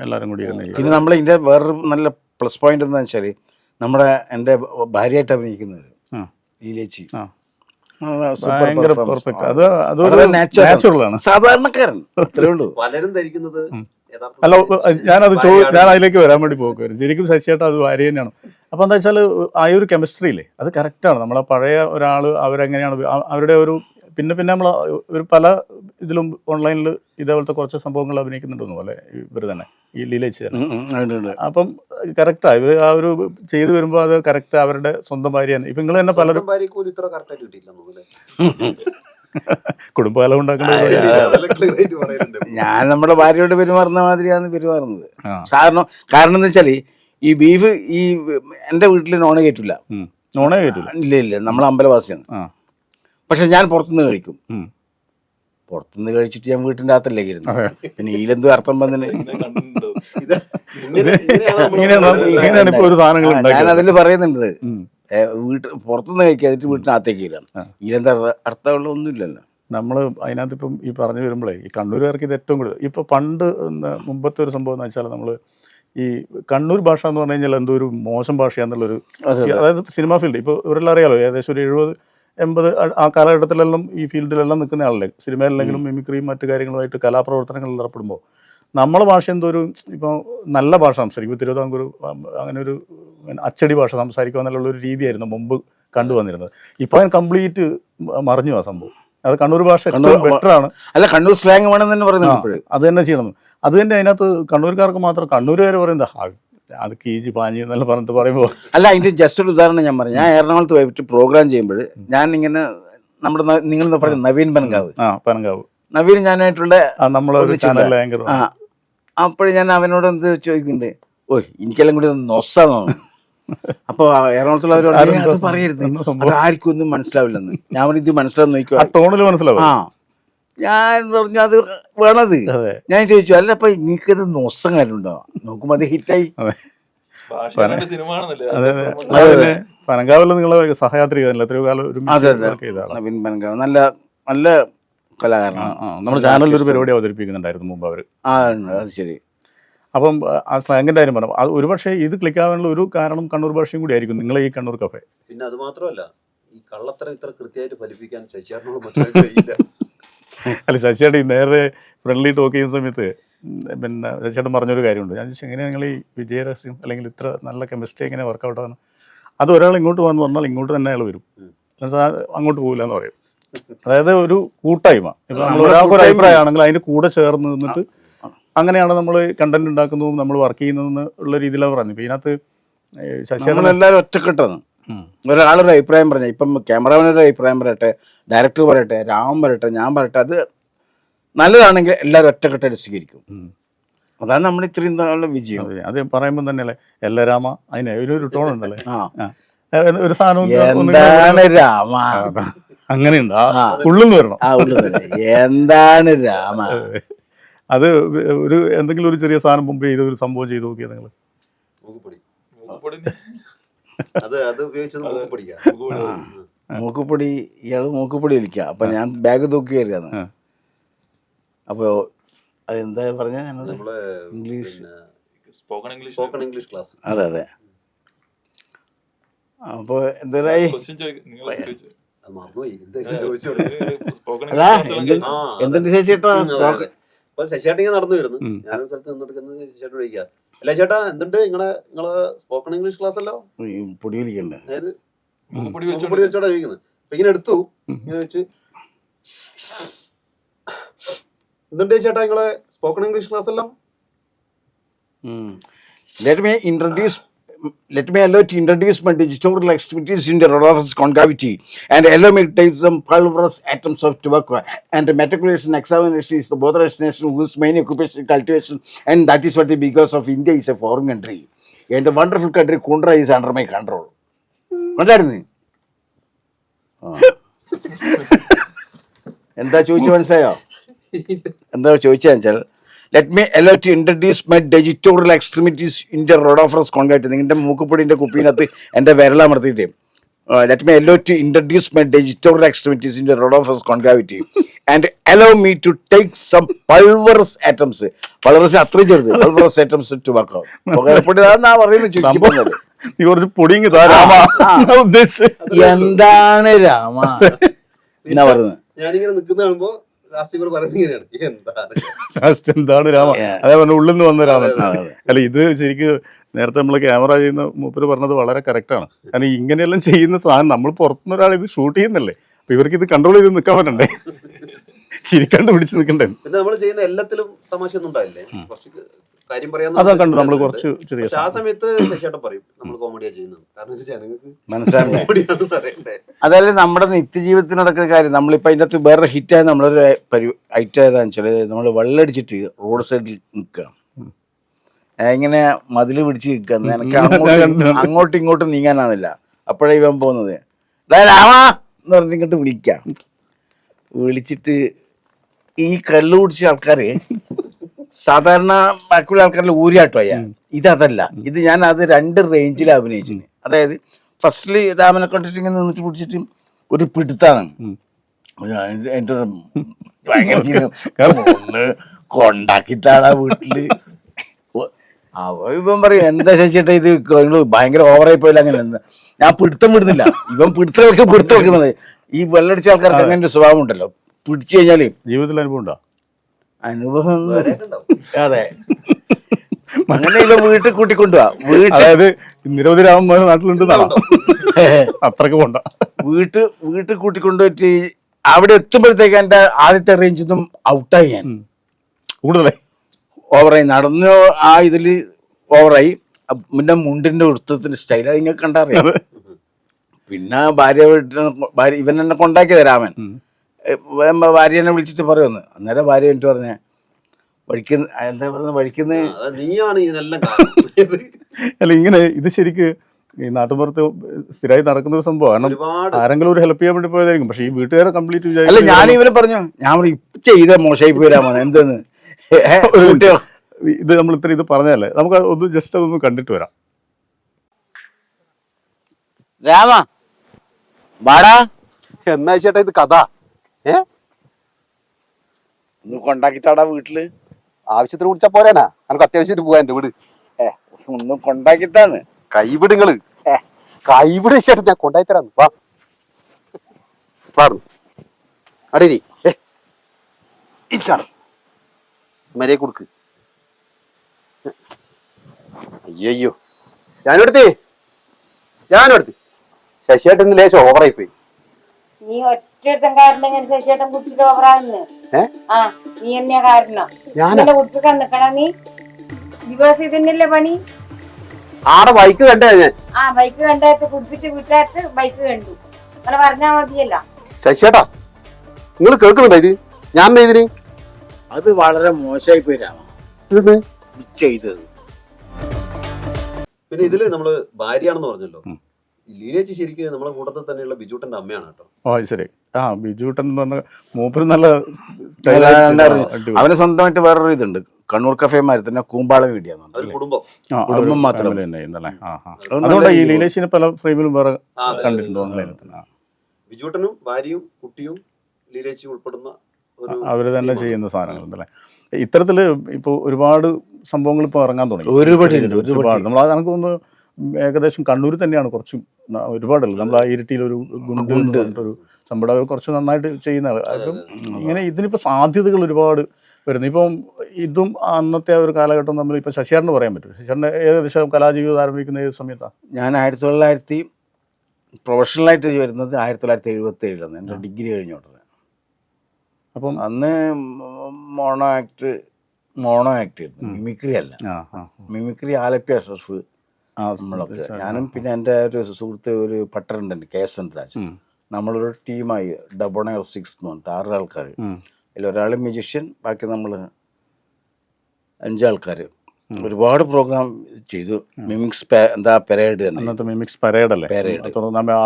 എല്ലാവരും കൂടി. പിന്നെ നമ്മൾ ഇതിന്റെ വേറൊരു നല്ല പ്ലസ് പോയിന്റ് എന്താ വെച്ചാല് എൻ്റെ ഭാര്യയായിട്ട് അഭിനയിക്കുന്നത് ലീലേച്ചി ഭയങ്കര പെർഫെക്റ്റ്. അത് നാച്ചുറലാണ്, സാധാരണക്കാരൻ. അത്രേ ഉള്ളൂ. പലരും ധരിക്കുന്നത് അല്ല, ഞാൻ അതിലേക്ക് വരാൻ വേണ്ടി പോകുമായിരുന്നു. ശരിക്കും ശശിയേട്ട അത് ഭാര്യ തന്നെയാണ്. അപ്പോൾ എന്താ വെച്ചാൽ ആ ഒരു കെമിസ്ട്രിയില്ലേ അത് കറക്റ്റാണ്. നമ്മളെ പഴയ ഒരാൾ അവരെങ്ങനെയാണ് അവരുടെ ഒരു പിന്നെ നമ്മൾ ഒരു പല ഇതിലും ഓൺലൈനിൽ ഇതേപോലത്തെ കുറച്ച് സംഭവങ്ങൾ അഭിനയിക്കുന്നുണ്ടെന്ന് പോലെ ഇവർ തന്നെ ഈ ലീലേച്ചി തന്നെ. അപ്പം കറക്റ്റാ ഇവർ ആ ഒരു ചെയ്തു വരുമ്പോൾ അത് കറക്റ്റ് അവരുടെ സ്വന്തം ഭാര്യ തന്നെ. ഇപ്പം നിങ്ങൾ തന്നെ പലരും കുടുംബകാലം ഉണ്ടാക്കേണ്ടത്. ഞാൻ നമ്മുടെ ഭാര്യയോട് പെരുമാറുന്ന മാതിരിയാണ് പെരുമാറുന്നത്. കാരണം എന്ന് വെച്ചാൽ ഈ ബീഫ് ഈ എൻ്റെ വീട്ടിൽ നോണ കയറ്റില്ല. ഇല്ല, നമ്മൾ അമ്പലവാസിയാണ്. പക്ഷെ ഞാൻ പുറത്തുനിന്ന് കഴിക്കും. പുറത്തുനിന്ന് കഴിച്ചിട്ട് ഞാൻ വീട്ടിൻ്റെ അകത്തല്ലേ ഇരുന്നു. പിന്നെ ഇതിലെന്ത് അർത്ഥം വന്നിന്? ഞാൻ അതിൽ പറയുന്നുണ്ട്, പുറത്തുനിന്ന് കഴിക്കാതിട്ട് വീട്ടിനകത്തേക്ക് ഇല്ല. ഇതിലെന്താ അർത്ഥമുള്ള ഒന്നുമില്ലല്ലോ. നമ്മൾ അതിനകത്ത് ഇപ്പം ഈ പറഞ്ഞു വരുമ്പോഴേ ഈ കണ്ണൂരുകാർക്ക് ഇത് ഏറ്റവും കൂടുതൽ ഇപ്പോൾ പണ്ട് മുമ്പത്തെ ഒരു സംഭവം എന്ന് വെച്ചാൽ നമ്മൾ ഈ കണ്ണൂർ ഭാഷ എന്ന് പറഞ്ഞു കഴിഞ്ഞാൽ എന്തോ ഒരു മോശം ഭാഷയാണെന്നുള്ളൊരു, അതായത് സിനിമാ ഫീൽഡ് ഇപ്പോൾ ഇവരെല്ലാം അറിയാലോ, ഏകദേശം ഒരു 70-80 ആ കാലഘട്ടത്തിലെല്ലാം ഈ ഫീൽഡിലെല്ലാം നിൽക്കുന്ന ആളല്ലേ. സിനിമയിലെങ്കിലും മിമിക്രിയും മറ്റു കാര്യങ്ങളുമായിട്ട് കലാപ്രവർത്തനങ്ങളിൽ ഏർപ്പെടുമ്പോൾ നമ്മളെ ഭാഷ എന്തോ ഒരു ഇപ്പോൾ നല്ല ഭാഷ സംസാരിക്കും. ഇപ്പോൾ തിരുവിതാംകൂർ അങ്ങനെ ഒരു അച്ചടി ഭാഷ സംസാരിക്കുക എന്നുള്ളൊരു രീതിയായിരുന്നു മുമ്പ് കണ്ടുവന്നിരുന്നത്. ഇപ്പോൾ അതിന് കംപ്ലീറ്റ് മറിഞ്ഞു ആ സംഭവം. അത് കണ്ണൂർ ഭാഷ ഏറ്റവും ബെറ്റർ ആണ്. അല്ല, കണ്ണൂർ സ്ലാങ് വേണമെന്ന് തന്നെ പറയുന്നത് അത് തന്നെ ചെയ്യണം. അത് തന്നെ അതിനകത്ത് കണ്ണൂർക്കാർക്ക് മാത്രം കണ്ണൂരുകാർ പറയുന്നത് അത് കീജി പാഞ്ഞി എന്നല്ല പറഞ്ഞിട്ട് പറയുമ്പോൾ. അല്ല, അതിൻ്റെ ജസ്റ്റ് ഒരു ഉദാഹരണം ഞാൻ പറഞ്ഞു. ഞാൻ എറണാകുളത്ത് പോയിട്ട് പ്രോഗ്രാം ചെയ്യുമ്പോൾ ഞാൻ ഇങ്ങനെ നമ്മുടെ നിങ്ങൾ പറഞ്ഞ നവീൻ പനങ്കാവ് നവീൻ ഞാനായിട്ടുള്ള അപ്പോഴും ഞാൻ അവനോട് എന്ത് ചോദിക്കുന്നുണ്ട്, എനിക്കെല്ലാം കൂടി നൊസാന്നോ. അപ്പൊ എറണാകുളത്തുള്ളവരോട് അത് പറയരുത്, അത് ആർക്കും ഒന്നും മനസ്സിലാവില്ലെന്ന്. ഞാൻ ഇത് മനസ്സിലാവും നോക്കിയോ. ഞാൻ പറഞ്ഞു അത് വേണത്. ഞാൻ ചോദിച്ചു, അല്ല അപ്പൊ എനിക്കത് നൊസം കാര്യമുണ്ടോ? നോക്കുമ്പോ അത് ഹിറ്റായി. പനങ്കാവിൽ നിങ്ങളെ സഹയാത്രിക നവീൻ പനങ്കാവ് നല്ല നല്ല കലാകാരനാണ്. നമ്മുടെ ചാനലിൽ ഒരു പരിപാടി അവതരിപ്പിക്കുന്നുണ്ടായിരുന്നു മുമ്പ് അവർ. ഉണ്ട്, അത് ശരി. അപ്പം ആ സ്ലാങ്ങിൻ്റെ കാര്യം പറഞ്ഞു. അത് ഒരുപക്ഷെ ഇത് ക്ലിക്കാവാനുള്ള ഒരു കാരണം കണ്ണൂർ ഭാഷയും കൂടി ആയിരിക്കും നിങ്ങളെ ഈ കണ്ണൂർ കഫേ. പിന്നെ അത് മാത്രമല്ല, ഈ കള്ളത്തരം ഇത്ര കൃത്യമായിട്ട് ഫലിപ്പിക്കാൻ ശശിയേട്ടനോട് മറ്റൊരു കഴിയില്ല. അല്ല, ശശിയേട്ടൻ ഈ നേരെ ഫ്രണ്ട്ലി ടോക്ക് ചെയ്യുന്ന സമയത്ത് പിന്നെ ശശിയേട്ടൻ പറഞ്ഞൊരു കാര്യമുണ്ട്. ഞാൻ ചോദിച്ചാൽ എങ്ങനെയാണ് നിങ്ങൾ ഈ വിജയരഹസ്യം അല്ലെങ്കിൽ ഇത്ര നല്ല കെമിസ്ട്രി എങ്ങനെ വർക്കൗട്ട് ആകുന്നു? അത് ഒരാൾ ഇങ്ങോട്ട് വന്ന് പറഞ്ഞാൽ ഇങ്ങോട്ട് തന്നെ അയാൾ വരും, അങ്ങോട്ട് പോകില്ല എന്ന് പറയും. അതായത് ഒരു കൂട്ടായ്മ. ഇപ്പം നമ്മൾ ഒരാൾക്ക് ഒരു അഭിപ്രായമാണെങ്കിൽ അതിൻ്റെ കൂടെ ചേർന്ന് നിന്നിട്ട് അങ്ങനെയാണ് നമ്മൾ കണ്ടന്റ് ഉണ്ടാക്കുന്നതും നമ്മൾ വർക്ക് ചെയ്യുന്നതെന്ന് ഉള്ള രീതിയിലാണ് പറഞ്ഞത്. ഇപ്പം ഇതിനകത്ത് ശശിയേട്ടൻ എല്ലാവരും ഒറ്റക്കെട്ടാണ്. ഒരാളൊരു അഭിപ്രായം പറഞ്ഞാൽ ഇപ്പം ക്യാമറാമാനൊരു അഭിപ്രായം പറയട്ടെ, ഡയറക്ടർ പറയട്ടെ, രാമൻ പറയട്ടെ, ഞാൻ പറയട്ടെ, അത് നല്ലതാണെങ്കിൽ എല്ലാവരും ഒറ്റക്കെട്ടായിട്ട് സ്വീകരിക്കും. അതാണ് നമ്മൾ ഇത്രയും നാളുള്ള വിജയം. അത് പറയുമ്പോൾ തന്നെയല്ലേ എല്ലാ രാമ അതിന് ഒരു ടോൺ ഉണ്ടല്ലേ, ഒരു സാധനം എന്താണ് രാമ, അങ്ങനെയുണ്ട്. ആ ഉള്ളിൽ വരണം. എന്താണ് രാമ. അത് ഒരു എന്തെങ്കിലും ഒരു ചെറിയ സാധനം മുമ്പ് ചെയ്ത ഒരു സംഭവം ചെയ്ത് നോക്കിയാൽ നിങ്ങൾ മൂക്കുപൊടി, ഇയാള് മൂക്കുപൊടി വലിക്കുക. അപ്പൊ ഞാൻ ബാഗ് തൂക്കി കയറിയാണ്. അപ്പൊ അതെന്താ പറഞ്ഞ ഇംഗ്ലീഷ്, സ്പോക്കൺ ഇംഗ്ലീഷ് ക്ലാസ്. അതെ അതെ. അപ്പൊ എന്തായി എന്തുണ്ട് ചേച്ചിട്ടാ? ശശിയേട്ടൻ ഇങ്ങനെ നടന്നു വരുന്നു, ഞാനൊരു സ്ഥലത്ത് നിന്നെടുക്കുന്നത് ശശിയേട്ടൻ ചോദിക്കുക, അല്ല ചേട്ടാ എന്തുണ്ട് നിങ്ങളെ സ്പോക്കൺ ഇംഗ്ലീഷ് ക്ലാസ് അല്ലോ, പൊടി വലിക്കണ്ടേ, അതായത് പൊടി വെച്ചോടാ ചോദിക്കുന്നത്. അപ്പൊ ഇങ്ങനെ എടുത്തു, ഇങ്ങനെ വെച്ച് എന്തുണ്ട് ചേട്ടാ നിങ്ങളെ സ്പോക്കൺ ഇംഗ്ലീഷ് ക്ലാസ് അല്ലോ. Let me allow to introduce my dictatorial activities in the Rodolphus concavity, and allow me to take some pulverous atoms of tobacco. And the matriculation examination is the both nation whose main occupation cultivation, and that is what because of India is a foreign country, and the wonderful country Kundra is under my control. കണ്ടായിരുന്നു എന്താ ചോദിച്ചു മനസ്സിലായോ? എന്താ ചോദിച്ചാൽ വെച്ചാൽ let me allow to introduce my digital extremities in the Rodolphus concavity. നിങ്ങളുടെ മൂക്കുപൊടിൻ്റെ കുപ്പിനകത്ത് എൻ്റെ വിരലമർത്തിയിട്ട് let me allow to introduce my digital extremities in the Rodolphus concavity and allow me to take some pulverous atoms. pulverous അത്രയും ചെറുത്, pulverous atoms to work out. പുകപ്പൊടിതാന്നാ പറയുന്നത് ചുരുക്കുന്നത്. നീ കുറച്ച് പൊടിങ്ങി ഉദ്ദേശിച്ചു എന്താണ് രാമ എന്നാ പറയുന്നത്. ഞാനിങ്ങനെ നിൽക്കുന്ന കാണുമ്പോ എന്താണ് രാമ, അതേ പറഞ്ഞ ഉള്ളിൽ നിന്ന് വന്ന രാമൻ. അല്ല, ഇത് ശരിക്കും നേരത്തെ നമ്മൾ ക്യാമറ ചെയ്യുന്ന മൂപ്പര് പറഞ്ഞത് വളരെ കറക്റ്റാണ്. കാരണം ഇങ്ങനെയെല്ലാം ചെയ്യുന്ന സാധനം നമ്മൾ പുറത്തുനിന്ന് ഒരാൾ ഇത് ഷൂട്ട് ചെയ്യുന്നല്ലേ, അപ്പൊ ഇവർക്ക് ഇത് കൺട്രോൾ ചെയ്ത് നിൽക്കാൻ പറ്റണ്ടേ, ശരിക്കണ്ട് പിടിച്ച് നിൽക്കണ്ടേ. പിന്നെ നമ്മൾ ചെയ്യുന്ന എല്ലാത്തിലും തമാശ ഒന്നും ഉണ്ടാവില്ലേ, കുറച്ച് കാര്യം പറയാൻ അതാ കണ്ടു നമ്മൾ കുറച്ച് ചെറിയ ആ സമയത്ത് ശശിയേട്ടൻ പറയും നമ്മൾ കോമഡിയാ ചെയ്യുന്നത്, കാരണം ജനങ്ങൾക്ക് മനസ്സിലാക്കണ്ടേ. അതായത് നമ്മുടെ നിത്യജീവിതത്തിൽ നടക്കുന്ന കാര്യം. നമ്മളിപ്പോൾ അതിൻ്റെ അകത്ത് വേറെ ഹിറ്റായ നമ്മളൊരു ഐറ്റം ഏതാണെന്ന് വെച്ചാൽ നമ്മൾ വെള്ളമടിച്ചിട്ട് റോഡ് സൈഡിൽ നിൽക്കുക, ഇങ്ങനെ മതിൽ പിടിച്ച് നിൽക്കുക, എനിക്ക് അങ്ങോട്ടും ഇങ്ങോട്ടും നീങ്ങാനാന്നില്ല. അപ്പോഴേ ഇവൻ പോകുന്നത് രാമാ എന്ന് പറഞ്ഞ് ഇങ്ങോട്ട് വിളിക്കാം. വിളിച്ചിട്ട് ഈ കള്ളു കുടിച്ച ആൾക്കാർ സാധാരണ ബാക്കിയുള്ള ആൾക്കാരിൽ ഊരിയാട്ടോ ഇതല്ല. ഇത് ഞാൻ അത് 2 റേഞ്ചിൽ അഭിനയിച്ചിന്. അതായത് ഫസ്റ്റില് രാമനെ കണ്ടിട്ട് ഇങ്ങനെ നിന്നിട്ട് പിടിച്ചിട്ട് ഒരു പിടുത്താണ്, എൻ്റെ ഭയങ്കര ഒന്ന് കൊണ്ടാക്കിത്താടാ വീട്ടില്. ഇവൻ പറയും എന്താ ശശിയേട്ടാ ഇത് ഭയങ്കര ഓവറായി പോയില്ല. അങ്ങനെ ഞാൻ പിടുത്തം വിടുന്നില്ല, ഇവൻ പിടുത്തം വെക്കുന്നത്. ഈ വെള്ളടിച്ച ആൾക്കാർക്ക് അങ്ങനെ ഒരു സ്വഭാവം ഉണ്ടല്ലോ, പിടിച്ചു കഴിഞ്ഞാല് ജീവിതത്തിൽ അനുഭവം ഉണ്ടോ? അനുഭവം അതെ. അങ്ങനെ ഇവ വീട്ടിൽ കൂട്ടിക്കൊണ്ടുപോവാ. അതായത് നിരവധി രാമന്മാർ നാട്ടിലുണ്ടെന്നാണോ? അത്രക്ക് പോണ്ട. വീട്ടിൽ കൂട്ടിക്കൊണ്ടുപോയിട്ട് അവിടെ എത്തുമ്പോഴത്തേക്ക് എൻ്റെ ആദ്യത്തെ റേഞ്ചിൽ നിന്നും ഔട്ടായി. ഞാൻ കൂടുതലായി ഓവറായി നടന്നു. ആ ഇതില് ഓവറായി. പിന്നെ മുണ്ടിന്റെ ഉടുത്തത്തിന്റെ സ്റ്റൈൽ അത് നിങ്ങൾക്ക് കണ്ടറിയാം. പിന്നെ ഭാര്യ ഇവൻ എന്നെ കൊണ്ടാക്കിയത് രാമൻ. ഭാര്യനെ വിളിച്ചിട്ട് പറയുമെന്ന്. അന്നേരം ഭാര്യ എന്നിട്ട് പറഞ്ഞ വഴിക്കുന്ന എന്താ പറയുന്നത്, വഴിക്കുന്ന നീയാണ് ഇതിനെല്ലാം. അല്ല, ഇങ്ങനെ ഇത് ശരിക്ക് ഈ നാട്ടുപുറത്ത് സ്ഥിരമായി നടക്കുന്ന ഒരു സംഭവം. കാരണം ആരെങ്കിലും ഒരു ഹെൽപ്പ് ചെയ്യാൻ വേണ്ടി പോയതായിരിക്കും. പക്ഷെ ഈ വീട്ടുകാരെ കംപ്ലീറ്റ് വിചാരിച്ചു. അല്ല, ഞാൻ ഇവനെ പറഞ്ഞു, ഞാൻ ഇപ്പൊ ചെയ്ത മോശമായി പോരാമോ എന്തെന്ന്. ഇത് നമ്മൾ ഇത്ര ഇത് പറഞ്ഞല്ലേ, നമുക്ക് ഒന്ന് ജസ്റ്റ് അതൊന്ന് കണ്ടിട്ട് വരാം. രാമ വാടാ. എന്നാ ചേട്ടാ ഇത് കഥ ഒന്ന് കൊണ്ടാക്കിട്ടാടാ വീട്ടില്. ആവശ്യത്തിന് കുടിച്ചാ പോരാനാ, എനിക്ക് അത്യാവശ്യത്തിന് പോവാ എന്റെ വീട്. ഒന്ന് കൊണ്ടാക്കിട്ടാണ്. കൈവിട് നിങ്ങള്, കൈവിട് ചേട്ടാ, ഞാൻ കൊണ്ടായി തരാന്ന്. വാ പാടുന്നു അടേ ഇരിക്കാണ് മര്യാദ കൊടുക്ക്. അയ്യോ ഞാനെടുത്ത് ശശിയേട്ടൻ ഇന്ന് ലേശം ഓവറായി പോയി. നീ ഒറ്റ കാരണം ചേട്ടൻ കുട്ടിട്ട് ഓവറാകുന്നു. ആ നീ തന്നെയാ കാരണം. ഇന്നലെ കുട്ടിക്കാൻ നിക്കണ നീ ദിവസം ഇതിനല്ലേ പണി. ആടെ ബൈക്ക് കണ്ടേ ഞാൻ. ആ ബൈക്ക് കണ്ടായിട്ട് കുടിപ്പിച്ച് വീട്ടായിട്ട് ബൈക്ക് കണ്ടു. അങ്ങനെ പറഞ്ഞാ മതിയല്ല. ശശിയേട്ടാ നിങ്ങൾ കേൾക്കുന്നുണ്ടോ ഇത്? ഞാൻ ഇതിന് അത് വളരെ മോശമായി പോയി രാമ ഇത് ചെയ്തത്. പിന്നെ ഇതില് നമ്മള് ഭാര്യയാണെന്ന് പറഞ്ഞല്ലോ. ലീലേച്ചി ശരിക്കും നമ്മുടെ കൂട്ടത്തിൽ തന്നെയുള്ള ബിജുട്ടന്റെ അമ്മയാണ് കേട്ടോ. ഓ ശരി. ആ ബിജുട്ടൻ എന്ന് പറഞ്ഞ മൂപ്പര് നല്ല അവന് സ്വന്തമായിട്ട് വേറൊരു ഇതുണ്ട്, കണ്ണൂർ കഫേമാരി തന്നെ കൂമ്പാളം മീഡിയ. കുടുംബം മാത്രം. അതുകൊണ്ട് ഈ ലീലേശിനെ പല ഫ്രെയിമിലും വേറെ കണ്ടിട്ടുണ്ട് ഓൺലൈനിൽ. ബിജുട്ടനും ഭാര്യയും കുട്ടിയും ലീലേച്ചി ഉൾപ്പെടുന്ന അവര് തന്നെ ചെയ്യുന്ന സാധനങ്ങളുണ്ടല്ലേ. ഇത്തരത്തില് ഇപ്പൊ ഒരുപാട് സംഭവങ്ങൾ ഇപ്പൊ ഇറങ്ങാൻ തുടങ്ങി. ഒരുപാട് നമ്മൾ എനിക്ക് തോന്നുന്നു ഏകദേശം കണ്ണൂർ തന്നെയാണ് കുറച്ചും ഒരുപാടല്ല. നമ്മൾ ആ ഇരിട്ടിയിൽ ഒരു ഗുണ്ട് ഒരു സംഭവം കുറച്ച് നന്നായിട്ട് ചെയ്യുന്ന അതും ഇങ്ങനെ ഇതിനിപ്പോ സാധ്യതകൾ ഒരുപാട് വരുന്നു. ഇപ്പം ഇതും അന്നത്തെ ഒരു കാലഘട്ടം തമ്മിൽ ഇപ്പൊ ശശിയേട്ടന് പറയാൻ പറ്റും. ശശിയേട്ടന് ഏകദേശം കലാജീവിതം ആരംഭിക്കുന്ന ഏത് സമയത്താണ്? ഞാൻ 1900 പ്രൊഫഷണലായിട്ട് വരുന്നത് 1977 എൻ്റെ ഡിഗ്രി കഴിഞ്ഞോട്ടത്. അപ്പം അന്ന് മോണോ ആക്ട് മിമിക്രി അല്ല, മിമിക്രി ആലപ്പി അഷ്റഫ് നമ്മളൊക്കെ ഞാനും പിന്നെ എൻ്റെ ഒരു സുഹൃത്ത് ഒരു പട്ടറുണ്ട് KS രാജ്. നമ്മളൊരു ടീമായി ഡബോണയർ 6 എന്ന് പറഞ്ഞിട്ട് 6 ആൾക്കാർ. അതിൽ ഒരാൾ മ്യൂസിഷ്യൻ, ബാക്കി നമ്മൾ 5 ആൾക്കാർ. ഒരുപാട് പ്രോഗ്രാം ചെയ്തു. മിമിക്സ് പെരേഡ് അന്നത്തെ മിമിക്സ് പരേഡ് അല്ലേ?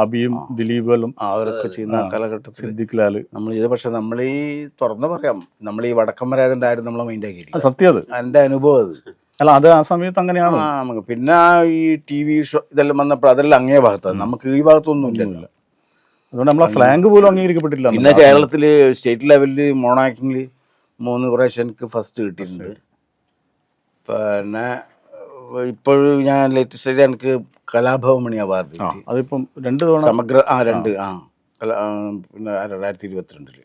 അബിയും ദിലീപും അവരൊക്കെ ചെയ്യുന്ന കാലഘട്ടത്തിൽ സിദ്ദിഖ്ലാൽ നമ്മൾ ചെയ്തു. പക്ഷെ നമ്മൾ ഈ തുറന്നു പറയാം, നമ്മൾ ഈ വടക്കം വരാതിൻ്റെ ആരും നമ്മളെ മൈൻഡ് ആക്കിയില്ല. സത്യം അത് എൻ്റെ അനുഭവം അത്. അല്ല അത് ആ സമയത്ത് അങ്ങനെയാണ്. നമുക്ക് പിന്നെ ഈ TV ഷോ ഇതെല്ലാം വന്നപ്പോൾ അതെല്ലാം അങ്ങേ ഭാഗത്താണ്, നമുക്ക് ഈ ഭാഗത്തൊന്നും ഇല്ലല്ലോ. അതുകൊണ്ട് നമ്മളെ സ്ലാങ് പോലും അംഗീകരിക്കപ്പെട്ടില്ല. പിന്നെ കേരളത്തിൽ സ്റ്റേറ്റ് ലെവലിൽ മോണോ ആക്ടിങ്ങിൽ 3 പ്രാവശ്യം എനിക്ക് ഫസ്റ്റ് കിട്ടിയിട്ടുണ്ട്. പിന്നെ ഇപ്പോഴും ഞാൻ ലേറ്റസ്റ്റ് ആയിട്ട് എനിക്ക് കലാഭവമണി അവാർഡ് കിട്ടി. അതിപ്പം 2 തവണ സമഗ്ര 2 പിന്നെ 2022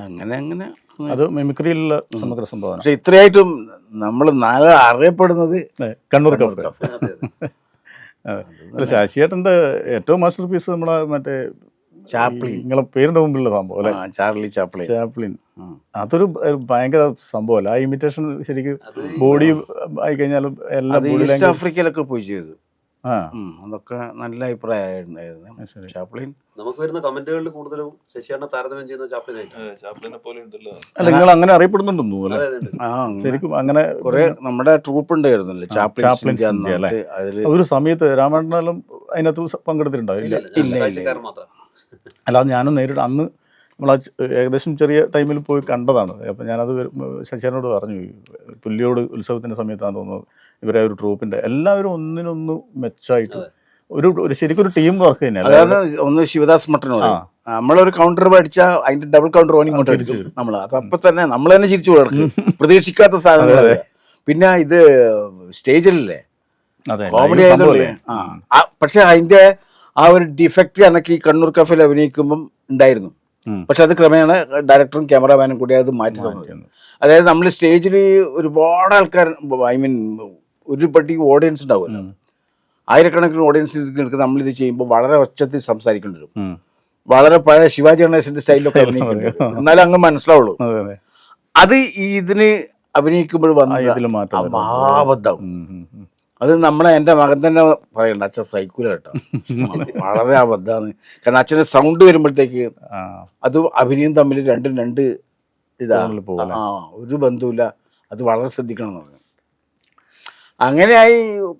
അങ്ങനെ അത് മിമിക്രിയിലുള്ള സമഗ്ര സംഭവം. പക്ഷെ ഇത്രയായിട്ടും നമ്മൾ നല്ല അറിയപ്പെടുന്നത് കണ്ണൂർ കഫേ. ശശിയേട്ടൻ്റെ ഏറ്റവും മാസ്റ്റർ പീസ് നമ്മളെ മറ്റേ ചാപ്ലിൻ, നിങ്ങളെ പേരിന്റെ മുമ്പിലുള്ള സംഭവം അല്ലെ? Charlie Chaplin. അതൊരു ഭയങ്കര സംഭവമല്ല. ആ ഇമിറ്റേഷൻ ശരിക്കും ബോഡി ആയി കഴിഞ്ഞാലും എല്ലാം ഈസ്റ്റ് ആഫ്രിക്കയിലൊക്കെ പോയി ചെയ്തു. അതൊക്കെ നല്ല അഭിപ്രായമായിരുന്നു ചാപ്ലിൻ. നമുക്ക് വരുന്ന കമന്റുകളിൽ കൂടുതലും ശശിയേട്ടനെ താരതമ്യം ചെയ്യുന്ന ചാപ്ലിനെ പോലെ ഉണ്ടല്ലോ. അല്ല നിങ്ങൾ അങ്ങനെ അറിയപ്പെടുന്നുണ്ടെന്നു അല്ലേ? ശരിക്കും അങ്ങനെ കുറെ നമ്മുടെ ട്രൂപ്പ് ഉണ്ടായിരുന്നല്ലോ ചാപ്ലിൻ. ഒരു സമയത്ത് രാമേട്ടനാലും അതിനകത്ത് പങ്കെടുത്തിട്ടുണ്ടാവില്ല. അല്ലാതെ ഞാനും നേരിട്ട് അന്ന് നമ്മൾ ഏകദേശം ചെറിയ ടൈമിൽ പോയി കണ്ടതാണ്. അപ്പം ഞാനത് ശശിയേട്ടനോട് പറഞ്ഞു, പുല്ലിയോട് ഉത്സവത്തിൻ്റെ സമയത്താണ് തോന്നുന്നത് ഇവരെ ഒരു ട്രൂപ്പിൻ്റെ എല്ലാവരും ഒന്നിനൊന്ന് മെച്ചമായിട്ട് ഒരു ശരിക്കും ഒരു ടീം വർക്ക് തന്നെയാണ്. അതായത് ഒന്ന് ശിവദാസ് മട്ടനോട് നമ്മളൊരു കൗണ്ടർ പഠിച്ചാൽ അതിന്റെ ഡബിൾ കൗണ്ടർ ഓൺ ഇങ്ങോട്ട് അടിച്ചു നമ്മൾ. അതപ്പം തന്നെ നമ്മൾ തന്നെ ചിരിച്ചു കിടക്കും, പ്രതീക്ഷിക്കാത്ത സാധനങ്ങൾ. പിന്നെ ഇത് സ്റ്റേജിലല്ലേ കോമഡി ആയതല്ലേ. പക്ഷെ അതിന്റെ ആ ഒരു ഡിഫക്റ്റ് എനിക്ക് ഈ കണ്ണൂർ കഫേയിൽ അഭിനയിക്കുമ്പം ഉണ്ടായിരുന്നു. പക്ഷെ അത് ക്രമേണ ഡയറക്ടറും ക്യാമറാമാനും കൂടി അത് മാറ്റി തന്നു. അതായത് നമ്മൾ സ്റ്റേജിൽ ഒരുപാട് ആൾക്കാർ, ഐ മീൻ ഒരു പട്ടിക്ക് ഓഡിയൻസ് ഉണ്ടാവുമല്ലോ, ആയിരക്കണക്കിന് ഓഡിയൻസ് നമ്മളിത് ചെയ്യുമ്പോൾ വളരെ ഒച്ചത്തിൽ സംസാരിക്കേണ്ടി വരും. വളരെ പഴയ ശിവാജി ഗണേശന്റെ സ്റ്റൈലിലൊക്കെ അഭിനയിക്കേണ്ടി വരും, എന്നാലും അങ്ങ് മനസ്സിലാവുള്ളൂ. അത് ഇതിന് അഭിനയിക്കുമ്പോൾ വന്ന മഹാബദ്ധം. അത് എൻ്റെ മകൻ തന്നെ പറയണ്ട, അച്ഛൻ സൈക്കിൾ കേട്ടോ, വളരെ അബദ്ധമാണ്. കാരണം അച്ഛൻ്റെ സൗണ്ട് വരുമ്പോഴത്തേക്ക് അത് അഭിനയം തമ്മിൽ രണ്ടും രണ്ട് ഇതാണ്, ഒരു ബന്ധവുമില്ല. അത് വളരെ ശ്രദ്ധിക്കണം എന്ന് പറഞ്ഞു. അങ്ങനെയായി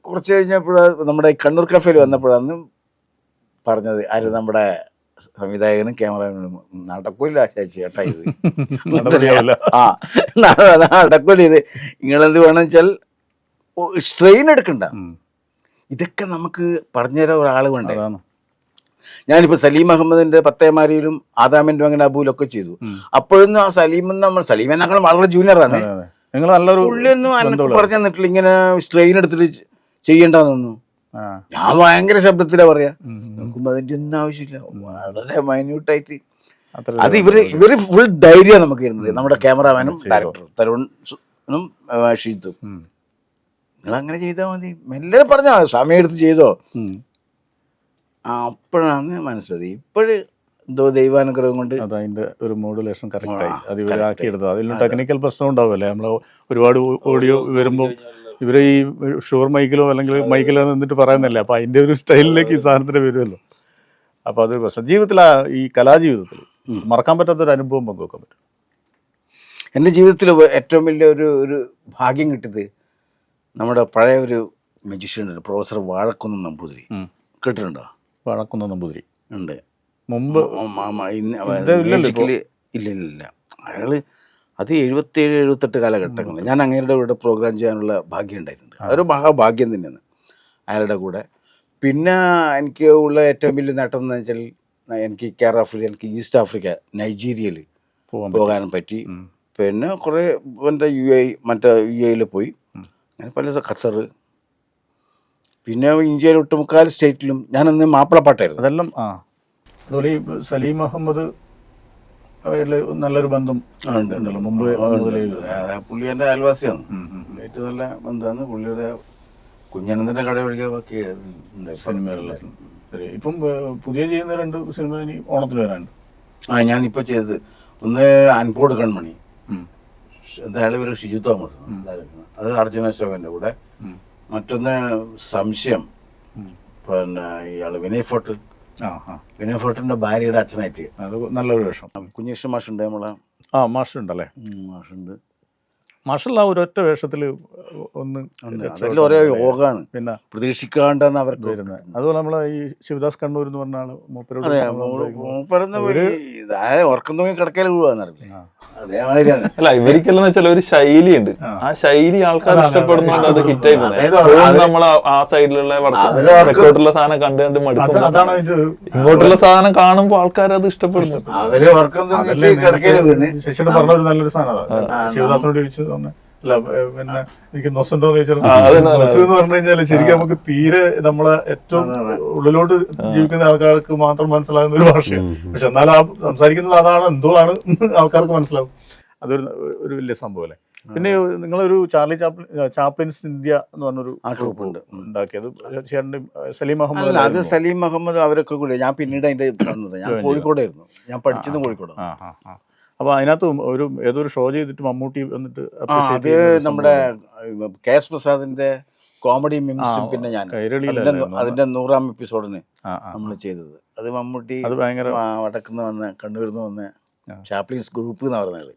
കുറച്ച് കഴിഞ്ഞപ്പോൾ നമ്മുടെ കണ്ണൂർ കഫേയിൽ വന്നപ്പോഴാണ് പറഞ്ഞത്, ആര് നമ്മുടെ സംവിധായകനും ക്യാമറമാനും, നടക്കൂല ചേച്ചി ചേട്ടാ ഇത്, നടക്കൂല ഇത്, നിങ്ങളെന്ത് വേണമെന്ന് വെച്ചാൽ സ്ട്രെയിൻ എടുക്കണ്ട, ഇതൊക്കെ നമുക്ക് പറഞ്ഞുതരാൻ ഒരാൾ വേണ്ടേ. ഞാനിപ്പോൾ സലീം അഹമ്മദിന്റെ പത്തേമാരിയിലും ആദാമിന്റെ അങ്ങനെ അബൂലൊക്കെ ചെയ്തു. അപ്പോഴൊന്നും ആ സലീമെന്നേക്കാൾ വളരെ ജൂനിയറാണ്. നിങ്ങൾ നല്ലൊരു പുള്ളിയൊന്നും അനക്ക് പറഞ്ഞു തന്നിട്ടില്ല ഇങ്ങനെ സ്ട്രെയിൻ എടുത്തിട്ട് ചെയ്യണ്ടെന്നൊന്നും. ഞാൻ ഭയങ്കര ശബ്ദത്തിലാ പറയാ. നോക്കുമ്പോ അതിന്റെ ഒന്നും ആവശ്യമില്ല, വളരെ മൈന്യൂട്ടായിട്ട്. അത് ഇവര് ഫുൾ ധൈര്യം നമുക്ക് ഇരുന്നത്. നമ്മുടെ ക്യാമറാമാനും ഡയറക്ടറും തരുണും ഷീത്തും നിങ്ങൾ അങ്ങനെ ചെയ്താൽ മതി, മെല്ലെ പറഞ്ഞാ സമയം എടുത്ത് ചെയ്തോ. അപ്പോഴാണ് മനസ്സിലായത്. ഇപ്പോഴ് എന്തോ ദൈവാനുഗ്രഹം കൊണ്ട് അതിന്റെ ഒരു മോഡുലേഷൻ കറക്റ്റായി അത് ഇവരാക്കിയെടുത്തത്. അതിലും ടെക്നിക്കൽ പ്രശ്നം ഉണ്ടാവുമല്ലേ, നമ്മൾ ഒരുപാട് ഓഡിയോ വരുമ്പോൾ ഇവർ ഈ ഷുവർ മൈക്കിലോ അല്ലെങ്കിൽ മൈക്കിലോ നിന്നിട്ട് പറയുന്നില്ല. അപ്പോൾ അതിൻ്റെ ഒരു സ്റ്റൈലിലേക്ക് ഈ സാധനത്തിന് വരുമല്ലോ. അപ്പോൾ അതൊരു പ്രശ്നം. ജീവിതത്തിൽ ഈ കലാജീവിതത്തിൽ മറക്കാൻ പറ്റാത്തൊരു അനുഭവം പങ്കുവെക്കാൻ പറ്റും. എൻ്റെ ജീവിതത്തിൽ ഏറ്റവും വലിയ ഒരു ഭാഗ്യം കിട്ടിയത് നമ്മുടെ പഴയ ഒരു മജീഷ്യൻ ഉണ്ട്, പ്രൊഫസർ വാഴക്കുന്നം നമ്പൂതിരി. കേട്ടിട്ടുണ്ടോ? വാഴക്കുന്നം നമ്പൂതിരി ഉണ്ട്. മുമ്പ് ഇല്ല അയാള് അത് 77-78 കാലഘട്ടങ്ങളിൽ ഞാൻ അങ്ങേരുടെ കൂടെ പ്രോഗ്രാം ചെയ്യാനുള്ള ഭാഗ്യം ഉണ്ടായിട്ടുണ്ട്. അതൊരു മഹാഭാഗ്യം തന്നെയാണ് അയാളുടെ കൂടെ. പിന്നെ എനിക്ക് ഉള്ള ഏറ്റവും വലിയ നേട്ടം എന്ന് വെച്ചാൽ എനിക്ക് കേരള ആഫ്രിക്ക, എനിക്ക് ഈസ്റ്റ് ആഫ്രിക്ക, നൈജീരിയയിൽ പോകാനും പറ്റി. പിന്നെ കുറേ മറ്റേ യു എയിൽ പോയി, അങ്ങനെ പല ഖത്തർ, പിന്നെ ഇന്ത്യയിൽ ഒട്ടുമുക്കാൽ സ്റ്റേറ്റിലും ഞാനന്ന് മാപ്പിളപ്പാട്ടായിരുന്നു. അതെല്ലാം അതുപോലെ ഈ സലീം അഹമ്മദ് നല്ലൊരു ബന്ധം ഉണ്ടല്ലോ മുമ്പ്. പുള്ളി എൻ്റെ അയൽവാസിയാണ്, ഏറ്റവും നല്ല ബന്ധമാണ്. പുള്ളിയുടെ കുഞ്ഞനന്ദൻ്റെ കട വഴിയൊക്കെ സിനിമകളിലെ. ശരി, ഇപ്പം പുതിയ ചെയ്യുന്ന 2 സിനിമ ഇനി ഓണത്തിന് വരാനുണ്ട്. ഞാനിപ്പോൾ ചെയ്തത് ഒന്ന് അൻപോട് കൺമണി, അയാളെ പേര് ഷിജു തോമസ്, അത് അർജുന അശോകൻ്റെ കൂടെ. മറ്റൊന്ന് സംശയം, പിന്നെ ഇയാള് വിനയ് ഫോർട്ട്, വിനയ് ഫോർട്ടിന്റെ ഭാര്യയുടെ അച്ഛനായിട്ട്. അത് നല്ലൊരു വേഷം. കുഞ്ഞേഷ് മാഷുണ്ട് നമ്മളെ. മാഷ് ഉണ്ടല്ലേ? മാഷുണ്ട്. മാഷല്ല ഒരൊറ്റ വേഷത്തിൽ ഒന്ന് അതിൽ ഓരോ യോഗാണ്, പിന്നെ പ്രതീക്ഷിക്കാണ്ടാണ് അവർക്ക് വരുന്നത്. അതുപോലെ നമ്മളെ ഈ ശിവദാസ് കണ്ണൂർ എന്ന് പറഞ്ഞ ആള് മൂപ്പരോട് ഉറക്കം തൂങ്ങി കിടക്കൽ വീഴുവാന്നറിയില്ലേ, അതേമാതിരിയാണ്. അല്ല, ഇവർക്കെല്ലാം വെച്ചാൽ ഒരു ശൈലിയുണ്ട്. ആ ശൈലി ആൾക്കാർ ഇഷ്ടപ്പെടുന്നോണ്ട് അത് ഹിറ്റായി പോകുന്നത്. നമ്മൾ ആ സൈഡിലുള്ള വടക്കോട്ടുള്ള സാധനം കണ്ട് കണ്ട് മടുക്കും. ഇങ്ങോട്ടുള്ള സാധനം കാണുമ്പോൾ ആൾക്കാർ അത് ഇഷ്ടപ്പെടുന്നു. അവര് ഉറക്കം തൂങ്ങി കിടക്കൽ ശശിയുടെ പറഞ്ഞ ഒരു നല്ലൊരു സാധനമാണ്. ശിവദാസിനോട് ചോദിച്ചു അല്ല പിന്നെ എനിക്ക് നൊസുണ്ടോ എന്ന് ചോദിച്ചാൽ എന്ന് പറഞ്ഞു കഴിഞ്ഞാല് ശരിക്കും നമുക്ക് തീരെ നമ്മളെ ഏറ്റവും ഉള്ളിലോട്ട് ജീവിക്കുന്ന ആൾക്കാർക്ക് മാത്രം മനസ്സിലാകുന്ന ഒരു ഭാഷയാണ്. പക്ഷെ എന്നാൽ ആ സംസാരിക്കുന്നത് അതാണ്, എന്തോ ആണ് ആൾക്കാർക്ക് മനസ്സിലാവും. അതൊരു വലിയ സംഭവം അല്ലേ. പിന്നെ നിങ്ങളൊരു ചാപ്ലിൻസ് ഇന്ത്യ എന്ന് പറഞ്ഞൊരു ട്രൂപ്പ് ഉണ്ടാക്കിയത് സലീം അഹമ്മദ്. അത് സലീം അഹമ്മദ് അവരൊക്കെ കൂടി. ഞാൻ പിന്നീട് അതിന്റെ കാണുന്നത്, ഞാൻ കോഴിക്കോടായിരുന്നു, ഞാൻ പഠിച്ചത് കോഴിക്കോട്. അപ്പൊ അതിനകത്ത് ഏതൊരു ഷോ ചെയ്തിട്ട് മമ്മൂട്ടി വന്നിട്ട് അത് നമ്മുടെ KS പ്രസാദിന്റെ കോമഡി മിംസും പിന്നെ ഞാൻ അതിന്റെ 100ാം എപ്പിസോഡിന് നമ്മൾ ചെയ്തത്. അത് മമ്മൂട്ടി അത് ഭയങ്കര വടക്കുന്ന് വന്ന് കണ്ണൂരിന്ന് വന്ന് ചാപ്ലിൻസ് ഗ്രൂപ്പ് എന്ന് പറഞ്ഞാൽ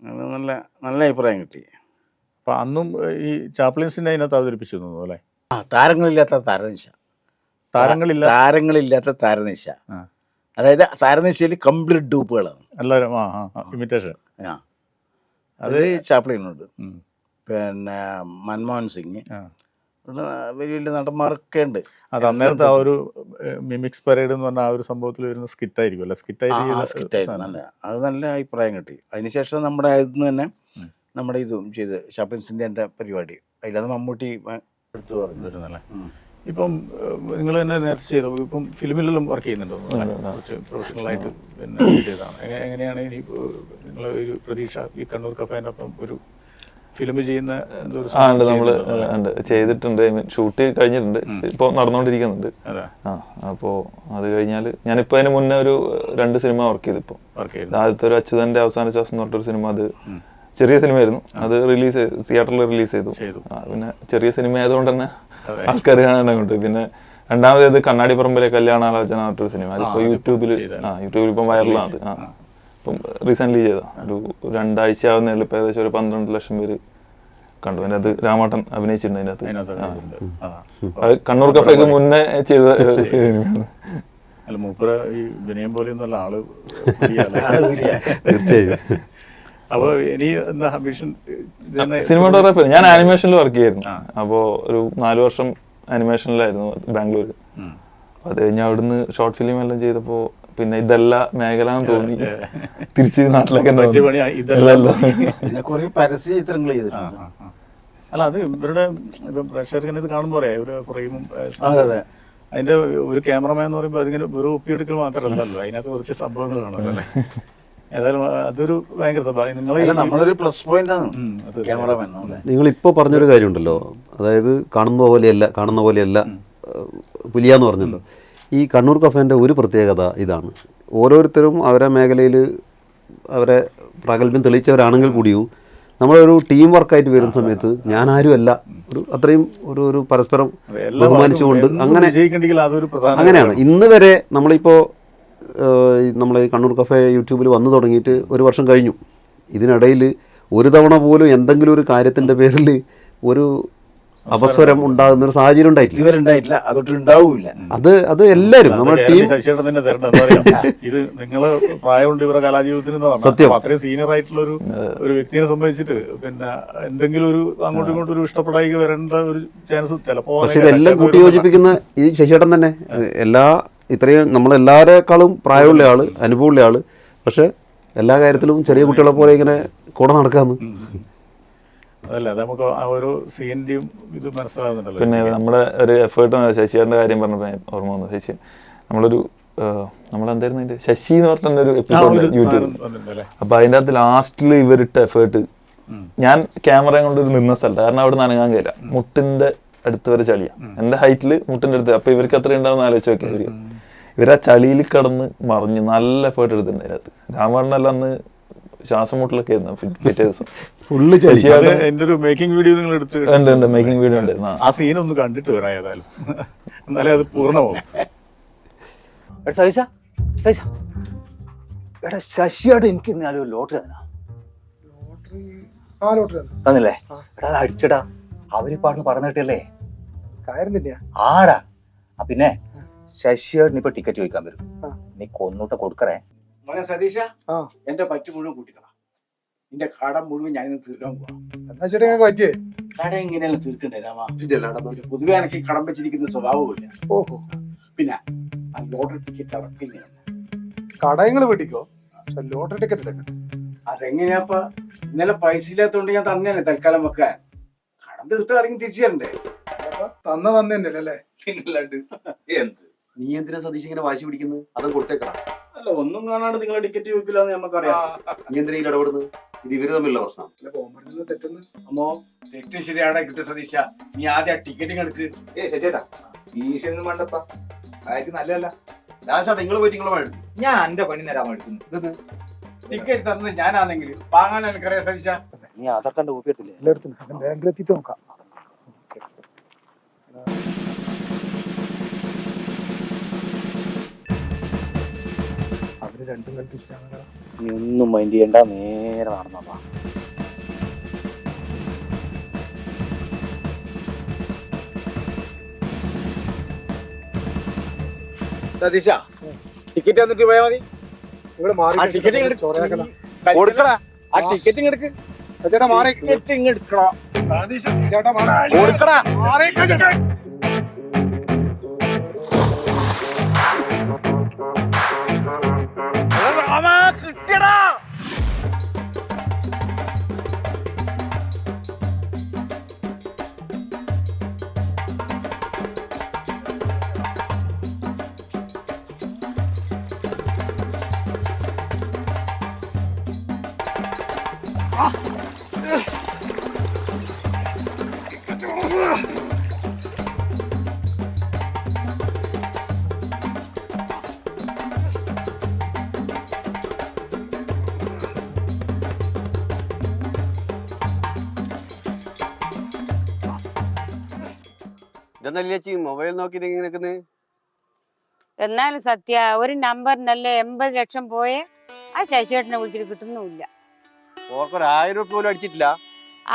അത് നല്ല നല്ല അഭിപ്രായം കിട്ടി. അപ്പൊ അന്നും ഈ ചാപ്ലിൻസിനെ അതിനകത്ത് അവതരിപ്പിച്ചു അല്ലേ? താരങ്ങളില്ലാത്ത താരനിശ. അതായത് താരനിശയിൽ കംപ്ലീറ്റ് ഡൂപ്പുകളാണ് എല്ലാവരും. ഇമിറ്റേഷൻ. അത് ചാപ്ലിനുണ്ട്, പിന്നെ മൻമോഹൻ സിംഗ്, വലിയ വലിയ നടന്മാരൊക്കെ ഉണ്ട്. അത് അന്നേരത്തെ ആ ഒരു മിമിക്സ് പരേഡ് എന്ന് പറഞ്ഞ ആ ഒരു സംഭവത്തിൽ വരുന്ന സ്കിറ്റായിരിക്കും അല്ലേ? സ്കിറ്റായിരുന്നു. അത് നല്ല അഭിപ്രായം കിട്ടി. അതിനുശേഷം നമ്മുടെ ഇതിൽ തന്നെ നമ്മുടെ ഇതും ചെയ്ത് ഷാപ്പിൻസിൻ്റെ പരിപാടി അതിലത് മമ്മൂട്ടി എടുത്തു വരുന്നല്ലേ. ഇപ്പം നിങ്ങൾ തന്നെ നേരത്തെ ചെയ്തു, ഇപ്പം ഫിലിമിലെല്ലാം വർക്ക് ചെയ്യുന്നുണ്ടോ? കുറച്ച് പ്രൊഫഷണലായിട്ട് പിന്നെ ചെയ്തതാണ്. എങ്ങനെയാണ് ഇനി നിങ്ങൾ ഒരു പ്രതീക്ഷ ഈ കണ്ണൂർ കഫേൻ്റെ ഒപ്പം ഒരു ഫിലിം ചെയ്യുന്ന? നമ്മള് ചെയ്തിട്ടുണ്ട്, ഷൂട്ട് കഴിഞ്ഞിട്ടുണ്ട്, ഇപ്പൊ നടന്നുകൊണ്ടിരിക്കുന്നുണ്ട്. അപ്പോ അത് കഴിഞ്ഞാല് ഞാനിപ്പോ അതിന് മുന്നേ ഒരു 2 സിനിമ വർക്ക് ചെയ്തു. ഇപ്പൊ ആദ്യത്തെ ഒരു അച്യുതന്റെ അവസാന ശ്വാസം എന്ന് പറഞ്ഞൊരു സിനിമ, അത് ചെറിയ സിനിമയായിരുന്നു, അത് തിയേറ്ററിൽ റിലീസ് ചെയ്തു. പിന്നെ ചെറിയ സിനിമ ആയതുകൊണ്ട് തന്നെ ആൾക്കാർ കാണാനുണ്ട്. പിന്നെ രണ്ടാമതേത് കണ്ണാടി പറമ്പിലെ കല്യാണാലോചന പറഞ്ഞൊരു സിനിമ, അതിപ്പോ യൂട്യൂബിൽ ഇപ്പം വൈറലാണ്. ഇപ്പം റീസെന്റ് ചെയ്ത ഒരു 2 ആഴ്ച ആവുന്നേ ഇപ്പൊ ഏകദേശം ഒരു 12 ലക്ഷം പേര് കണ്ടു. അതിനകത്ത് രാമേട്ടൻ അഭിനയിച്ചിട്ടുണ്ട് അതിനകത്ത്. അത് കണ്ണൂർ കഫേക്ക് മുന്നേ ചെയ്ത സിനിമയാണ്. അല്ല മൂപ്പര ഈ വിനയം പോലെയൊന്നുമല്ല ആള്. അപ്പൊ ഇനി എന്താ അംബിഷൻ? സിനിമാറ്റോഗ്രാഫർ. ഞാൻ ആനിമേഷനിൽ വർക്ക് ചെയ്യായിരുന്നു. അപ്പോൾ ഒരു 4 വർഷം ആനിമേഷനിലായിരുന്നു ബാംഗ്ലൂർ. അത് കഴിഞ്ഞ് അവിടുന്ന് ഷോർട്ട് ഫിലിം എല്ലാം ചെയ്തപ്പോൾ പിന്നെ ഇതല്ല മേഖല എന്ന് തോന്നി തിരിച്ച് നാട്ടിലേക്ക് പറ്റിയ പണി ഇതല്ലല്ലോ. പിന്നെ കുറെ പരസ്യ ചിത്രങ്ങൾ ചെയ്തിട്ടുണ്ട്. അല്ല അത് ഇവരുടെ ഇപ്പം പ്രേക്ഷകർക്ക് ഇത് കാണുമ്പോൾ പറയാം ഇവര് ഫ്രെയിമും അതെ. അതിന്റെ ഒരു ക്യാമറമാൻ എന്ന് പറയുമ്പോൾ അതിങ്ങനെ വെറും ഒപ്പിയെടുക്കൽ മാത്രമല്ലല്ലോ, അതിനകത്ത് കുറച്ച് സംഭവങ്ങൾ കാണുമല്ലേ. ഏതായാലും അതൊരു ഭയങ്കര സംഭവം. നിങ്ങളെ നമ്മളൊരു പ്ലസ് പോയിന്റ് ആണ് ക്യാമറമാൻ. നിങ്ങളിപ്പോൾ പറഞ്ഞൊരു കാര്യമുണ്ടല്ലോ, അതായത് കാണുന്ന പോലെയല്ല പുലിയാന്ന് പറഞ്ഞല്ലോ. ഈ കണ്ണൂർ കഫേൻ്റെ ഒരു പ്രത്യേകത ഇതാണ്, ഓരോരുത്തരും അവരെ മേഖലയിൽ അവരെ പ്രാഗൽഭ്യം തെളിയിച്ചവരാണെങ്കിൽ കൂടിയും നമ്മളൊരു ടീം വർക്കായിട്ട് വരുന്ന സമയത്ത് ഞാൻ ആരും അല്ല, ഒരു അത്രയും ഒരു പരസ്പരം ബഹുമാനിച്ചുകൊണ്ട് അങ്ങനെയാണ് ഇന്ന് വരെ. നമ്മളിപ്പോൾ നമ്മൾ കണ്ണൂർ കഫേ യൂട്യൂബിൽ വന്നു തുടങ്ങിയിട്ട് 1 വർഷം കഴിഞ്ഞു. ഇതിനിടയിൽ ഒരു തവണ പോലും എന്തെങ്കിലും ഒരു കാര്യത്തിൻ്റെ പേരിൽ ഒരു അപസ്വരം ഉണ്ടാകുന്ന ഒരു സാഹചര്യം ഉണ്ടായിട്ടില്ല. അത് എല്ലാവരും നമ്മുടെ ടീം ഇത് നിങ്ങള് പ്രായമുണ്ട് ഇവരുടെ കലാജീവിതത്തിന് സത്യം അത്രയും സീനിയർ ആയിട്ടുള്ള ഒരു വ്യക്തിയെ സംബന്ധിച്ചിട്ട് പിന്നെ എന്തെങ്കിലും ഒരു അങ്ങോട്ടും ഇങ്ങോട്ടും ഒരു ഇഷ്ടപ്പെടായി വരേണ്ട ഒരു ചാൻസ് ചിലപ്പോ. പക്ഷെ ഇതെല്ലാം കൂട്ടിയോജിപ്പിക്കുന്ന ഈ ശശിയേട്ടൻ തന്നെ ഇത്രയും നമ്മളെല്ലാവരെക്കാളും പ്രായമുള്ള ആള്, അനുഭവമുള്ള ആള്, പക്ഷെ എല്ലാ കാര്യത്തിലും ചെറിയ കുട്ടികളെ പോലെ ഇങ്ങനെ കൂടെ നടക്കാന്ന്. അതല്ല നമുക്ക് ആ ഓരോ സീനിന്റെയും ഇത് മനസ്സിലാകുന്നുണ്ടല്ലോ. പിന്നെ നമ്മുടെ ഒരു എഫേർട്ട് ശശിയുടെ കാര്യം പറഞ്ഞപ്പോൾ ഓർമ്മ വന്നു. ശശി നമ്മളെന്തായിരുന്നു അതിന്റെ ശശി എന്ന് പറഞ്ഞൊരു എപ്പിസോഡ് യൂട്യൂബ്. അപ്പൊ അതിൻ്റെ അകത്ത് ലാസ്റ്റിൽ ഇവരിട്ട എഫേർട്ട്, ഞാൻ ക്യാമറ കൊണ്ടൊരു നിന്ന സ്ഥലത്ത്, കാരണം അവിടെ നനങ്ങാൻ കഴിയില്ല, മുട്ടിന്റെ അടുത്ത് വരെ ചളിയാ, എന്റെ ഹൈറ്റില് മുട്ടിന്റെ അടുത്ത്. അപ്പൊ ഇവർക്ക് എത്ര ഉണ്ടാവും ആലോചിച്ച് നോക്കിയാൽ ഇവരാ ചളിയിൽ കിടന്ന് മറിഞ്ഞ് നല്ല എഫേർട്ട് എടുത്തിട്ടുണ്ട് അതിനകത്ത്. രാമണ്ണല്ലാം അന്ന് ശ്വാസം മുട്ടലൊക്കെ ആയിരുന്നു പിറ്റേ ദിവസം ഫുള്ള്. എന്റെ ഒരു മേക്കിംഗ് വീഡിയോ നിങ്ങൾ എടുത്തിട്ടുണ്ട്, മേക്കിംഗ് വീഡിയോ ഉണ്ട്. ആ സീൻ ഒന്ന് കണ്ടിട്ട് വരാം ഏതായാലും, എന്നാലേ അത് പൂർണ്ണമാവും. ശശിയായിട്ട് എനിക്ക് ഇന്നാലും ലോട്ടറി തന്നില്ലേ? എടാ അടിച്ചടാ, അവര് പാടുന്ന പറഞ്ഞിട്ടല്ലേ ആടാ. പിന്നെ ശശിയായിട്ട് ഇപ്പൊ ടിക്കറ്റ് ചോദിക്കാൻ വരും, നീ കൊന്നൂട്ട കൊടുക്കറേ. മോനെ സതീശ, എന്റെ പറ്റ് മുഴുവൻ കൂട്ടിക്കളാ, നിന്റെ കടം മുഴുവൻ ഞാനിന്ന് തീർക്കാൻ പോവാ. കട ഇങ്ങനെയല്ല തീർക്കണ്ടേ രാമാ? പൊതുവെ എനിക്ക് കടം വെച്ചിരിക്കുന്ന സ്വഭാവമില്ല. ഓഹോ, പിന്നെ ലോട്ടറി ടിക്കറ്റ് അടക്കം ഇങ്ങനെയല്ല. കടയങ്ങൾ വെട്ടിക്കോ, ലോട്ടറി ടിക്കറ്റ് എടുക്കട്ടെ. അതെങ്ങനെയാപ്പ? ഇന്നലെ പൈസ ഇല്ലാത്തോണ്ട് ഞാൻ തന്നെയല്ലേ തൽക്കാലം വെക്കാൻ. കടം തീർത്ത് ആരെങ്കിലും തിരിച്ചു തരണ്ടേ? തന്നല്ലേ? പിന്നല്ലാണ്ട് എന്ത്? നീ എന്തിനാ സതീഷ് ഇങ്ങനെ വാശി പിടിക്കുന്നത്? അത് കൊടുത്തേക്കണം. അല്ല, ഒന്നും കാണാണ്ട് നിങ്ങളെ ടിക്കറ്റ് വെക്കില്ലാന്ന് നമുക്കറിയാം. നീ എന്തിനാ ഇടപെടുന്നത്? ഇത് ഇവര് തമ്മിലുള്ള പ്രശ്നം. അമ്മോ, തെറ്റ് ശരിയാടെ കിട്ടും സതീശ. നീ ആദ്യം ആ ടിക്കറ്റ് എടുക്ക്. ശശിയേട്ടാ, ഭീഷണി വേണ്ടപ്പ, അയാൾക്ക് നല്ലതല്ല. ലാസ്റ്റ് നിങ്ങൾ പോയിട്ട് നിങ്ങൾ വേണം. ഞാൻ എന്റെ പണി തരാൻ എടുക്കുന്നു. ടിക്കറ്റ് തന്നത് ഞാനാണെങ്കിൽ വാങ്ങാൻ എനിക്കറിയാം സതീശ. നീ ആധാർ കാർഡ് കോപ്പി എടുത്തില്ലേ? എല്ലായിടത്തും ബാങ്കിലെത്തിയിട്ട് നോക്കാം. അവര് രണ്ടും കൽപ്പിച്ചിട്ടാണ്. നീ ഒന്നും മൈൻഡ് ചെയ്യണ്ട, നേരെ നടന്നപ്പാ. സതീശ, ടിക്കറ്റ് തന്നിട്ട് പോയാ മതി. ആ ടിക്കറ്റ് കൊടുക്കടാ, ആ ടിക്കറ്റ് എടുക്ക്. ചേട്ടാ മാറി ടിക്കറ്റ് എടുക്കടാ. ചേട്ടാ കൊടുക്കടാ. കിട്ടിയടാ. ഇതെന്നല്ലേ ചേച്ചി മൊബൈൽ നോക്കിയിട്ട് ഇങ്ങനെ നിൽക്കുന്നത്? എന്നാലും സത്യ ഒരു നമ്പറിനല്ലേ 80 ലക്ഷം പോയേ. ആ ശശിയേട്ടനെ വിളിച്ചിട്ട് കിട്ടുന്നുമില്ല. ഓർക്കൊരു 1000 രൂപ പോലും അടിച്ചിട്ടില്ല.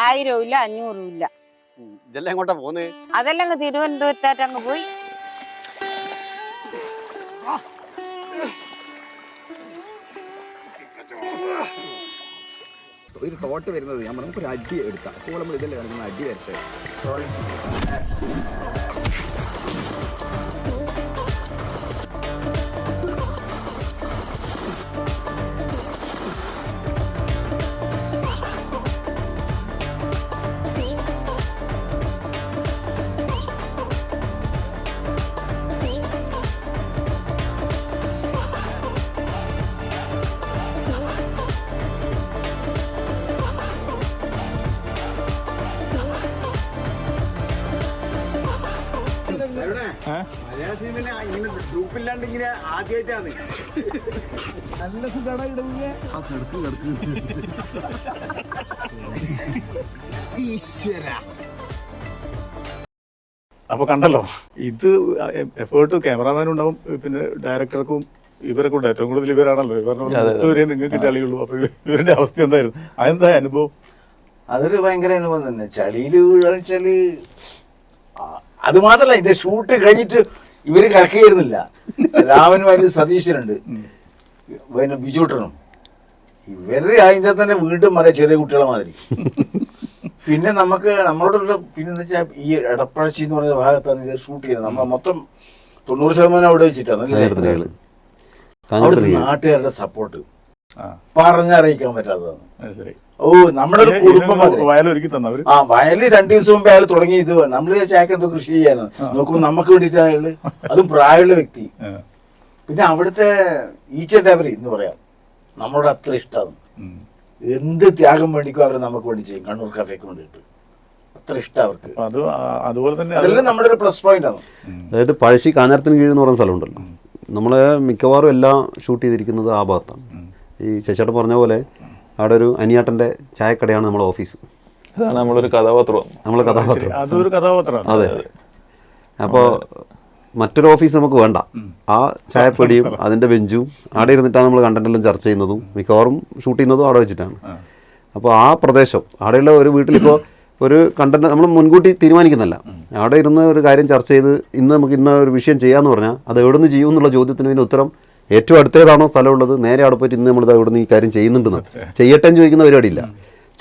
1000 ഇല്ല, 500 ഇല്ല. ഇതെല്ലാം എങ്ങോട്ടാ പോകുന്നത്? അതെല്ലാം അങ്ങ് തിരുവനന്തപുരത്തായിട്ട് അങ്ങ് പോയി. ഒരു തോട്ട് വരുന്നത് ഞാൻ നമുക്ക് ഒരു അടി എടുക്കാം. അപ്പോൾ നമ്മൾ ഇതല്ലേ കിടക്കുന്ന അടി വരട്ടെ. മലയാള സിനിമ ഇങ്ങനെ ഗ്രൂപ്പില്ലാണ്ട് ഇങ്ങനെ ആദ്യമായിട്ടാണ്. നല്ല സുഖാണ് ഇടുന്നത്. ഈശ്വര. അപ്പൊ കണ്ടല്ലോ, ഇത് എഫേർട്ട് ക്യാമറാമാനും ഉണ്ടാവും, പിന്നെ ഡയറക്ടർക്കും ഇവരെ കൊണ്ട് ഏറ്റവും കൂടുതൽ ഇവരാണല്ലോ. ഇവരെ നിങ്ങൾക്ക് ചളിയുള്ളൂ. അപ്പൊ ഇവരുടെ അവസ്ഥ എന്തായിരുന്നു? അതെന്താ അനുഭവം? അതൊരു ഭയങ്കര അനുഭവം തന്നെ. ചളിയില് വീഴാന്ന് വെച്ചാല് അത് മാത്രല്ല, ഇതിന്റെ ഷൂട്ട് കഴിഞ്ഞിട്ട് ഇവര് കറക്കിയിരുന്നില്ല. രാമനും അതിൽ സതീശനുണ്ട്, പിന്നെ ബിജുട്ടനും. ഇവര് അതിൻ്റെ തന്നെ വീണ്ടും പറയാം ചെറിയ കുട്ടികളെ മാതിരി. പിന്നെ നമുക്ക് നമ്മളോടുള്ള പിന്നെ വെച്ചാൽ ഈ എടപ്പഴശ്ശി എന്ന് പറയുന്ന ഭാഗത്താണ് ഇത് ഷൂട്ട് ചെയ്യുന്നത്. നമ്മൾ മൊത്തം 90% അവിടെ വെച്ചിട്ടാണ്. അവിടുത്തെ നാട്ടുകാരുടെ സപ്പോർട്ട് പറഞ്ഞറിയിക്കാൻ പറ്റാത്തതാണ്. ഓ, നമ്മുടെ ഒരു കുടുംബം വയല് 2 ദിവസം മുമ്പേ അയാൾ തുടങ്ങി. ഇത് നമ്മള് ചാക്ക് എന്തോ കൃഷി ചെയ്യാന് നോക്കുമ്പോ നമുക്ക് വേണ്ടിയിട്ടാണ് അയാള്, അതും പ്രായമുള്ള വ്യക്തി. പിന്നെ അവിടുത്തെ ഈച്ച് ആൻഡ് എവറി എന്ന് പറയാം, നമ്മളോട് അത്ര ഇഷ്ടമാണ്. എന്ത് ത്യാഗം വേണ്ടിക്കും അവർ നമുക്ക് വേണ്ടി ചെയ്യും. കണ്ണൂർ കഫേക്ക് വേണ്ടിയിട്ട് അത്ര ഇഷ്ടം അവർക്ക്. അതുപോലെ തന്നെ അതെല്ലാം നമ്മുടെ ഒരു പ്ലസ് പോയിന്റ് ആണ്. അതായത് പഴശ്ശി കാഞ്ഞാരത്തിന് കീഴ് എന്ന് പറയുന്ന സ്ഥലമുണ്ടല്ലോ, നമ്മള് മിക്കവാറും എല്ലാം ഷൂട്ട് ചെയ്തിരിക്കുന്നത് ആ ഭാഗത്താണ്. ഈ ചേച്ചേട്ടൻ പറഞ്ഞ പോലെ അവിടെ ഒരു അനിയാട്ടൻ്റെ ചായക്കടയാണ് നമ്മുടെ ഓഫീസ്. അതാണ് നമ്മളൊരു കഥാപാത്രം. നമ്മളെ കഥാപാത്രം അതൊരു കഥാപാത്രമാണ്. അതെ. അപ്പോൾ മറ്റൊരു ഓഫീസ് നമുക്ക് വേണ്ട. ആ ചായപ്പൊടിയും അതിൻ്റെ ബെഞ്ചും അവിടെ ഇരുന്നിട്ടാണ് നമ്മൾ കണ്ടന്റെല്ലാം ചർച്ച ചെയ്യുന്നതും മിക്കവാറും ഷൂട്ട് ചെയ്യുന്നതും അവിടെ വെച്ചിട്ടാണ്. അപ്പോൾ ആ പ്രദേശം അവിടെയുള്ള ഒരു വീട്ടിലിപ്പോൾ ഒരു കണ്ടന്റ് നമ്മൾ മുൻകൂട്ടി തീരുമാനിക്കുന്നില്ല. അവിടെ ഇരുന്ന് ഒരു കാര്യം ചർച്ച ചെയ്ത് ഇന്ന് നമുക്ക് ഇന്ന ഒരു വിഷയം ചെയ്യാമെന്ന് പറഞ്ഞാൽ അത് എവിടെ നിന്ന് ചെയ്യും എന്നുള്ള ചോദ്യത്തിന് പിന്നെ ഉത്തരം ഏറ്റവും അടുത്തേതാണോ സ്ഥലമുള്ളത് നേരെ അവിടെ പോയിട്ട് ഇന്ന് നമ്മളിത് എവിടെ നിന്ന് ഈ കാര്യം ചെയ്യുന്നുണ്ടെന്ന് ചെയ്യട്ടെ എന്ന് ചോദിക്കുന്ന പരിപാടിയില്ല.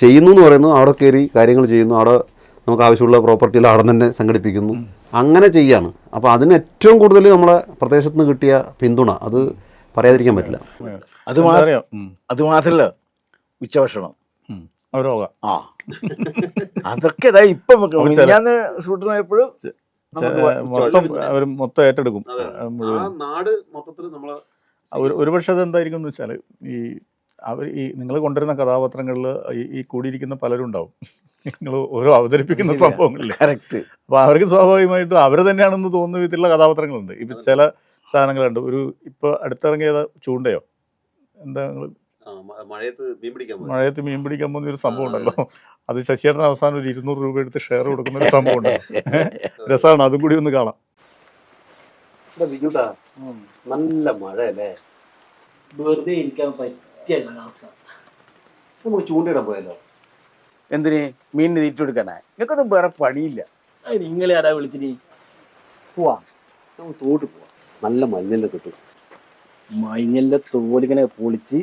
ചെയ്യുന്നു എന്ന് പറയുന്നു, അവിടെ കയറി കാര്യങ്ങൾ ചെയ്യുന്നു, അവിടെ നമുക്ക് ആവശ്യമുള്ള പ്രോപ്പർട്ടികൾ അവിടെ തന്നെ സംഘടിപ്പിക്കുന്നു, അങ്ങനെ ചെയ്യാണ്. അപ്പോൾ അതിന് ഏറ്റവും കൂടുതൽ നമ്മളെ പ്രദേശത്ത് നിന്ന് കിട്ടിയ പിന്തുണ അത് പറയാതിരിക്കാൻ പറ്റില്ല. അത് മാത്രല്ല ഉച്ചഭക്ഷണം ആ അതൊക്കെ ഇപ്പൊ ഷൂട്ടിന് പോയപ്പോഴും മൊത്തം ഏറ്റെടുക്കും. നാട് മൊത്തത്തിൽ നമ്മളെ ഒരുപക്ഷെ അതെന്തായിരിക്കും എന്ന് വെച്ചാൽ ഈ നിങ്ങൾ കൊണ്ടുവരുന്ന കഥാപാത്രങ്ങളിൽ ഈ കൂടിയിരിക്കുന്ന പലരും ഉണ്ടാവും. നിങ്ങൾ ഓരോ അവതരിപ്പിക്കുന്ന സംഭവങ്ങളില്ല. അപ്പൊ അവർക്ക് സ്വാഭാവികമായിട്ടും അവർ തന്നെയാണെന്ന് തോന്നുന്ന വിധത്തിലുള്ള കഥാപാത്രങ്ങളുണ്ട്. ഇപ്പൊ ചില സാധനങ്ങളുണ്ട്. ഇപ്പൊ അടുത്തിറങ്ങിയത് ചൂണ്ടയോ എന്താ, മഴയത്ത് മീൻ പിടിക്കാൻ പോകുന്ന ഒരു സംഭവം ഉണ്ടല്ലോ. അത് ശശിയേട്ടൻ അവസാനം ഒരു 200 രൂപ എടുത്ത് ഷെയർ കൊടുക്കുന്ന ഒരു സംഭവം ഉണ്ട്. രസമാണ്, അതും കൂടി ഒന്ന് കാണാം. നല്ല മഴ അല്ലേ, വെറുതെ ഇരിക്കാൻ പറ്റിയ കാലാവസ്ഥ. നമുക്ക് ചൂണ്ടയിടാൻ പോയല്ലോ. എന്തിന്? മീനിന് തീറ്റെടുക്കാനാ? നിങ്ങൾക്കൊന്നും വേറെ പണിയില്ല. നിങ്ങളെ ആരാ വിളിച്ചിട്ട് പോവാ? നമുക്ക് തോട്ട് പോവാം. നല്ല മഞ്ഞളിന്റെ കിട്ടും. മഞ്ഞളിന്റെ തോലിങ്ങനെ പൊളിച്ച്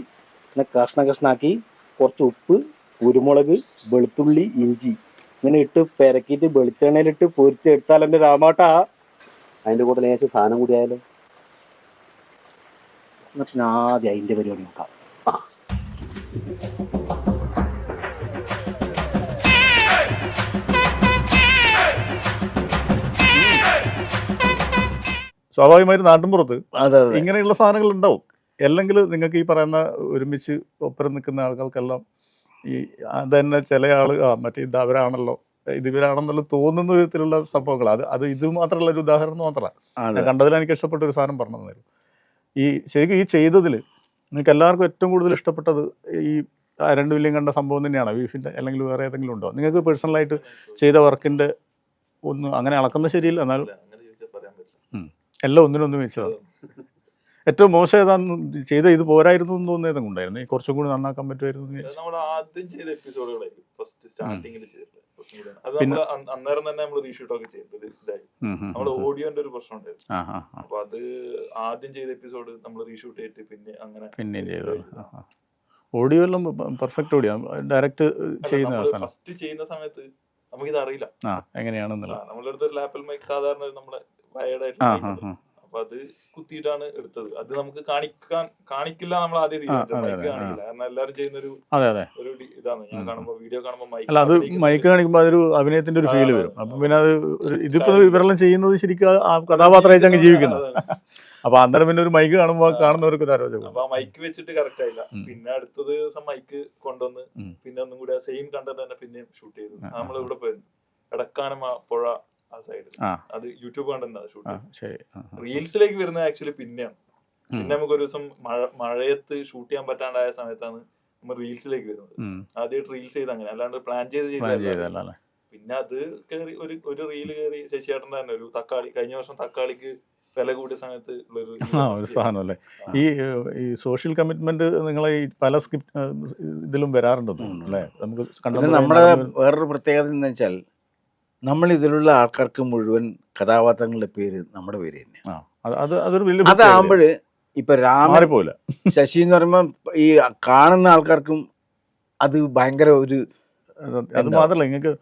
ഇങ്ങനെ കഷ്ണാക്കി കുറച്ച് ഉപ്പ്, കുരുമുളക്, വെളുത്തുള്ളി, ഇഞ്ചി ഇങ്ങനെ ഇട്ട് പെരക്കിയിട്ട് വെളിച്ചെണ്ണയിലിട്ട് പൊരിച്ചെടുത്താൽ എൻ്റെ രാമാട്ടാ. അതിന്റെ കൂടെ ലേശം സാധനം കൂടി ആയാലോ. എന്നിട്ട് ആദ്യം അതിന്റെ പരിപാടി നോക്കാം. സ്വാഭാവികമായിട്ട് നാട്ടിൻപുറത്ത് ഇങ്ങനെയുള്ള സാധനങ്ങൾ ഉണ്ടാവും. അല്ലെങ്കിൽ നിങ്ങൾക്ക് ഈ പറയുന്ന ഒരുമിച്ച് ഒപ്പരം നിൽക്കുന്ന ആളുകൾക്കെല്ലാം ഈ അത് തന്നെ ചില ആള് മറ്റേ ഇത് അവരാണല്ലോ ഇത് ഇവരാണെന്നുള്ള തോന്നുന്ന വിധത്തിലുള്ള സംഭവങ്ങൾ. അത് ഇത് മാത്രമല്ല, ഒരു ഉദാഹരണം മാത്രമാണ്. കണ്ടതിൽ എനിക്ക് ഇഷ്ടപ്പെട്ട ഒരു സാധനം പറഞ്ഞു തന്നായിരുന്നു. ശരിക്കും ഈ ചെയ്തതിൽ നിങ്ങൾക്ക് എല്ലാവർക്കും ഏറ്റവും കൂടുതൽ ഇഷ്ടപ്പെട്ടത് ഈ 2 മില്യൺ കണ്ട സംഭവം തന്നെയാണോ? ബീഫിൻ്റെ അല്ലെങ്കിൽ വേറെ ഏതെങ്കിലും ഉണ്ടോ? നിങ്ങൾക്ക് പേഴ്സണലായിട്ട് ചെയ്ത വർക്കിൻ്റെ ഒന്ന് അങ്ങനെ അളക്കുന്നത് ശരിയില്ല, എന്നാലും എല്ലാം ഒന്നിനൊന്നും വെച്ചതാണ്. ഏറ്റവും മോശം ഏതാന്ന് ചെയ്ത ഇത് പോരായിരുന്നു എന്ന് തോന്നുന്ന ഏതെങ്കിലും ഉണ്ടായിരുന്നു? കുറച്ചും കൂടി നന്നാക്കാൻ പറ്റുമായിരുന്നു? നമ്മൾ ആദ്യം ചെയ്ത എപ്പിസോഡുകളായിരിക്കും ഫസ്റ്റ് സ്റ്റാർട്ടിങ്ങിൽ ചെയ്തിട്ടുള്ളത്. അത് നമ്മൾ അന്നേരം തന്നെ നമ്മൾ റീഷൂട്ട് ഒക്കെ ചെയ്തത് ഇതായി. നമ്മൾ ഓഡിയോന്റെ ഒരു പ്രശ്നം ഉണ്ടായിരുന്നു. അപ്പൊ അത് ആദ്യം ചെയ്ത എപ്പിസോഡ് നമ്മൾ റീഷൂട്ട് ചെയ്തിട്ട് പിന്നെ ചെയ്തു. ഓഡിയോ എല്ലാം പെർഫെക്റ്റ് ഓഡിയോ ഡയറക്റ്റ് ചെയ്യുന്ന ഫസ്റ്റ് ചെയ്യുന്ന സമയത്ത് നമുക്കിത് അറിയില്ല എങ്ങനെയാണെന്നുള്ള. നമ്മളുടെ അടുത്ത് ഒരു ലാപ്പൽ മൈക്ക് സാധാരണ നമ്മളെ വയർഡായിട്ട്, അപ്പൊ അത് കുത്തിയിട്ടാണ് എടുത്തത്. അത് നമുക്ക് കാണിക്കില്ല, നമ്മൾ ആദ്യം തീരുമാനിച്ചത് കാണിക്കില്ല. കാരണം എല്ലാവരും ചെയ്യുന്ന ഒരു ഇതാണ്. ഞാൻ കാണുമ്പോ വീഡിയോ കാണുമ്പോ അത് മൈക്ക് കാണിക്കുമ്പോൾ അതൊരു അഭിനയത്തിന്റെ ഒരു ഫീല് വരും. അപ്പൊ പിന്നെ അത് ഇതിപ്പോ ഇവരെല്ലാം ചെയ്യുന്നത് ശരിക്കും ആ കഥാപാത്രമായിട്ട് അങ്ങ് ജീവിക്കുന്നത്. അപ്പൊ അന്നേരം പിന്നെ ഒരു മൈക്ക് കാണുമ്പോൾ കാണുന്നവർക്ക് ഒരു ആലോചന. അപ്പൊ മൈക്ക് വെച്ചിട്ട് കറക്റ്റ് ആയില്ല. പിന്നെ അടുത്ത ദിവസം മൈക്ക് കൊണ്ടുവന്ന് പിന്നെ ഒന്നും കൂടി സെയിം കണ്ടന്റ് തന്നെ പിന്നെയും ഷൂട്ട് ചെയ്തു. നമ്മൾ ഇവിടെ പോയിരുന്നു എടക്കാനം പുഴ ആ സൈഡ്. ആ. അത് യൂട്യൂബ് കണ്ടന്റ് ഷൂട്ട്. ശരി. റീൽസിലേക്ക് വരുന്നത് ആക്ച്വലി പിന്നെയാണ്. പിന്നെ നമുക്ക് ഒരു ദിവസം മഴയത്ത് ഷൂട്ട് ചെയ്യാൻ പറ്റാണ്ടായ സമയത്താണ് നമ്മൾ റീൽസിലേക്ക് വരുന്നത്. ആദ്യമായിട്ട് റീൽസ് ചെയ്ത് അങ്ങനെ, അല്ലാണ്ട് പ്ലാൻ ചെയ്തല്ല. പിന്നെ അത് കയറി ഒരു റീല് കയറി ശശിയേട്ടൻ്റെ തന്നെ ഒരു തക്കാളി, കഴിഞ്ഞ വർഷം തക്കാളിക്ക് വില കൂടിയ സമയത്ത് ഒരു സാധനം അല്ലേ. ഈ സോഷ്യൽ കമ്മിറ്റ്മെന്റ് നിങ്ങളെ ഈ പല സ്ക്രിപ്റ്റ് ഇതിലും വരാറുണ്ടെന്ന് അല്ലേ. നമുക്ക് നമ്മുടെ വേറൊരു പ്രത്യേകത എന്ന് വെച്ചാൽ നമ്മൾ ഇതിലുള്ള ആൾക്കാർക്ക് മുഴുവൻ കഥാപാത്രങ്ങളുടെ പേര് നമ്മുടെ പേര് തന്നെയാണ്. അതൊരു വലിയ അതാകുമ്പോൾ ഇപ്പൊ രാമൻ പോലെ ശശി എന്ന് പറയുമ്പോൾ ഈ കാണുന്ന ആൾക്കാർക്കും അത് ഭയങ്കര ഒരു, അത് മാത്രമല്ല നിങ്ങൾക്ക്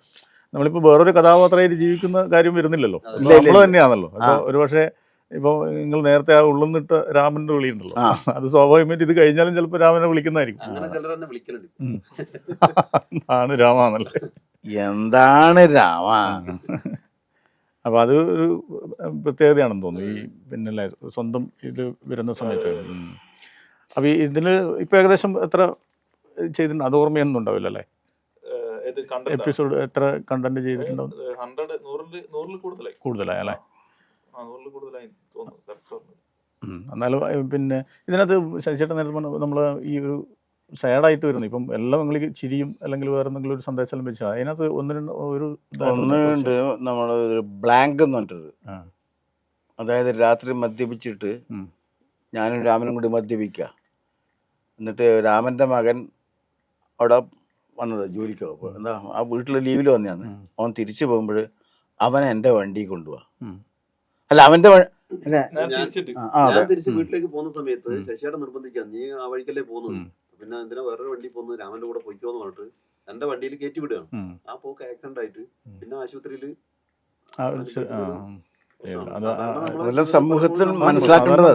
നമ്മളിപ്പോ വേറൊരു കഥാപാത്രമായിട്ട് ജീവിക്കുന്ന കാര്യം വരുന്നില്ലല്ലോ, നമ്മൾ തന്നെയാണല്ലോ. അപ്പൊ ഒരു പക്ഷേ ഇപ്പൊ നിങ്ങൾ നേരത്തെ ആ ഉള്ളുന്നിട്ട രാമന്റെ വിളിയുണ്ടല്ലോ, അത് സ്വാഭാവികമായിട്ട് ഇത് കഴിഞ്ഞാലും ചിലപ്പോൾ രാമനെ വിളിക്കുന്നതായിരിക്കും. ആണ് രാമാന്നല്ലേ, എന്താണ് രാമ. അപ്പൊ അത് ഒരു പ്രത്യേകതയാണെന്ന് തോന്നുന്നു ഈ പിന്നെ സ്വന്തം ഇത് വരുന്ന സമയത്ത്. അപ്പൊ ഇതിന് ഇപ്പൊ ഏകദേശം എത്ര ചെയ്തിട്ടുണ്ട് അത് ഓർമ്മയൊന്നും ഉണ്ടാവില്ല അല്ലേ? എപ്പിസോഡ് എത്ര കണ്ടന്റ് ചെയ്തിട്ടുണ്ടാവും? 100 കൂടുതലായി അല്ലേ? 100 കൂടുതലായി തോന്നുന്നു. എന്നാലും പിന്നെ ഇതിനകത്ത് ശശിയേട്ടൻ നേരത്തെ പറഞ്ഞ നമ്മൾ ഈ ഒരു സാഡായിട്ട് വരുന്നു. ഇപ്പം എല്ലാം നിങ്ങൾ ചിരിയും അല്ലെങ്കിൽ വേറെ എന്തെങ്കിലും ഒരു സന്ദേശം വെച്ചാൽ അതിനകത്ത് ഒന്നുണ്ട് നമ്മളൊരു ബ്ലാങ്ക് എന്ന് പറഞ്ഞിട്ടത്. അതായത് രാത്രി മദ്യപിച്ചിട്ട് ഞാനും രാമനും കൂടി മദ്യപിക്കുക. എന്നിട്ട് രാമൻ്റെ മകൻ അവിടെ വന്നത് ജോലിക്ക് പോകുമ്പോൾ എന്താ ആ വീട്ടിൽ ലീവിൽ വന്നതാണ്. അവൻ തിരിച്ചു പോകുമ്പോൾ അവനെ എൻ്റെ വണ്ടി കൊണ്ടുപോവാ. അല്ല അവൻ്റെ ഞാൻ തിരിച്ച് വീട്ടിലേക്ക് പോകുന്ന സമയത്ത് ശശിയേട്ടൻ നിർബന്ധിക്കാം, നീ ആ വഴിക്കല്ലേ പോകുന്നത്, പിന്നെ എന്തിനാ വേറൊരു വണ്ടി പോകുന്നത്, രാമന്റെ കൂടെ പൊയ്ക്കോന്ന് പറഞ്ഞിട്ട് എന്റെ വണ്ടിയിൽ കയറ്റി വിടുകയാണ്. ആ പോക്ക് ആക്സിഡന്റ് ആയിട്ട് പിന്നെ ആശുപത്രിയിൽ സമൂഹത്തിൽ മനസ്സിലാക്കേണ്ടത്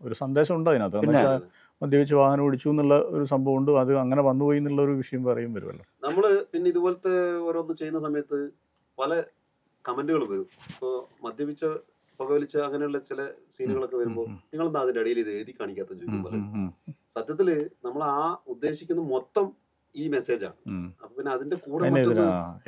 ഒരു സന്ദേശം ഉണ്ട് അതിനകത്ത്. മദ്യപിച്ച് വാഹനം ഓടിച്ചു എന്നുള്ള ഒരു സംഭവം ഉണ്ട്, അത് അങ്ങനെ വന്നുപോയി എന്നുള്ള ഒരു വിഷയം പറയും വരുമല്ലോ. നമ്മള് പിന്നെ ഇതുപോലത്തെ ഓരോന്ന് ചെയ്യുന്ന സമയത്ത് പല കമന്റുകൾ വരും. ഇപ്പൊ മദ്യപിച്ച പുകവലിച്ച അങ്ങനെയുള്ള ചില സീനുകളൊക്കെ വരുമ്പോൾ നിങ്ങളെന്താ അതിന്റെ ഇടയിൽ ഇത് എഴുതി കാണിക്കാത്ത ചോദിക്കുമ്പോൾ സത്യത്തില് നമ്മൾ ആ ഉദ്ദേശിക്കുന്ന മൊത്തം ഈ മെസ്സേജാണ്. അപ്പൊ പിന്നെ അതിന്റെ കൂടെ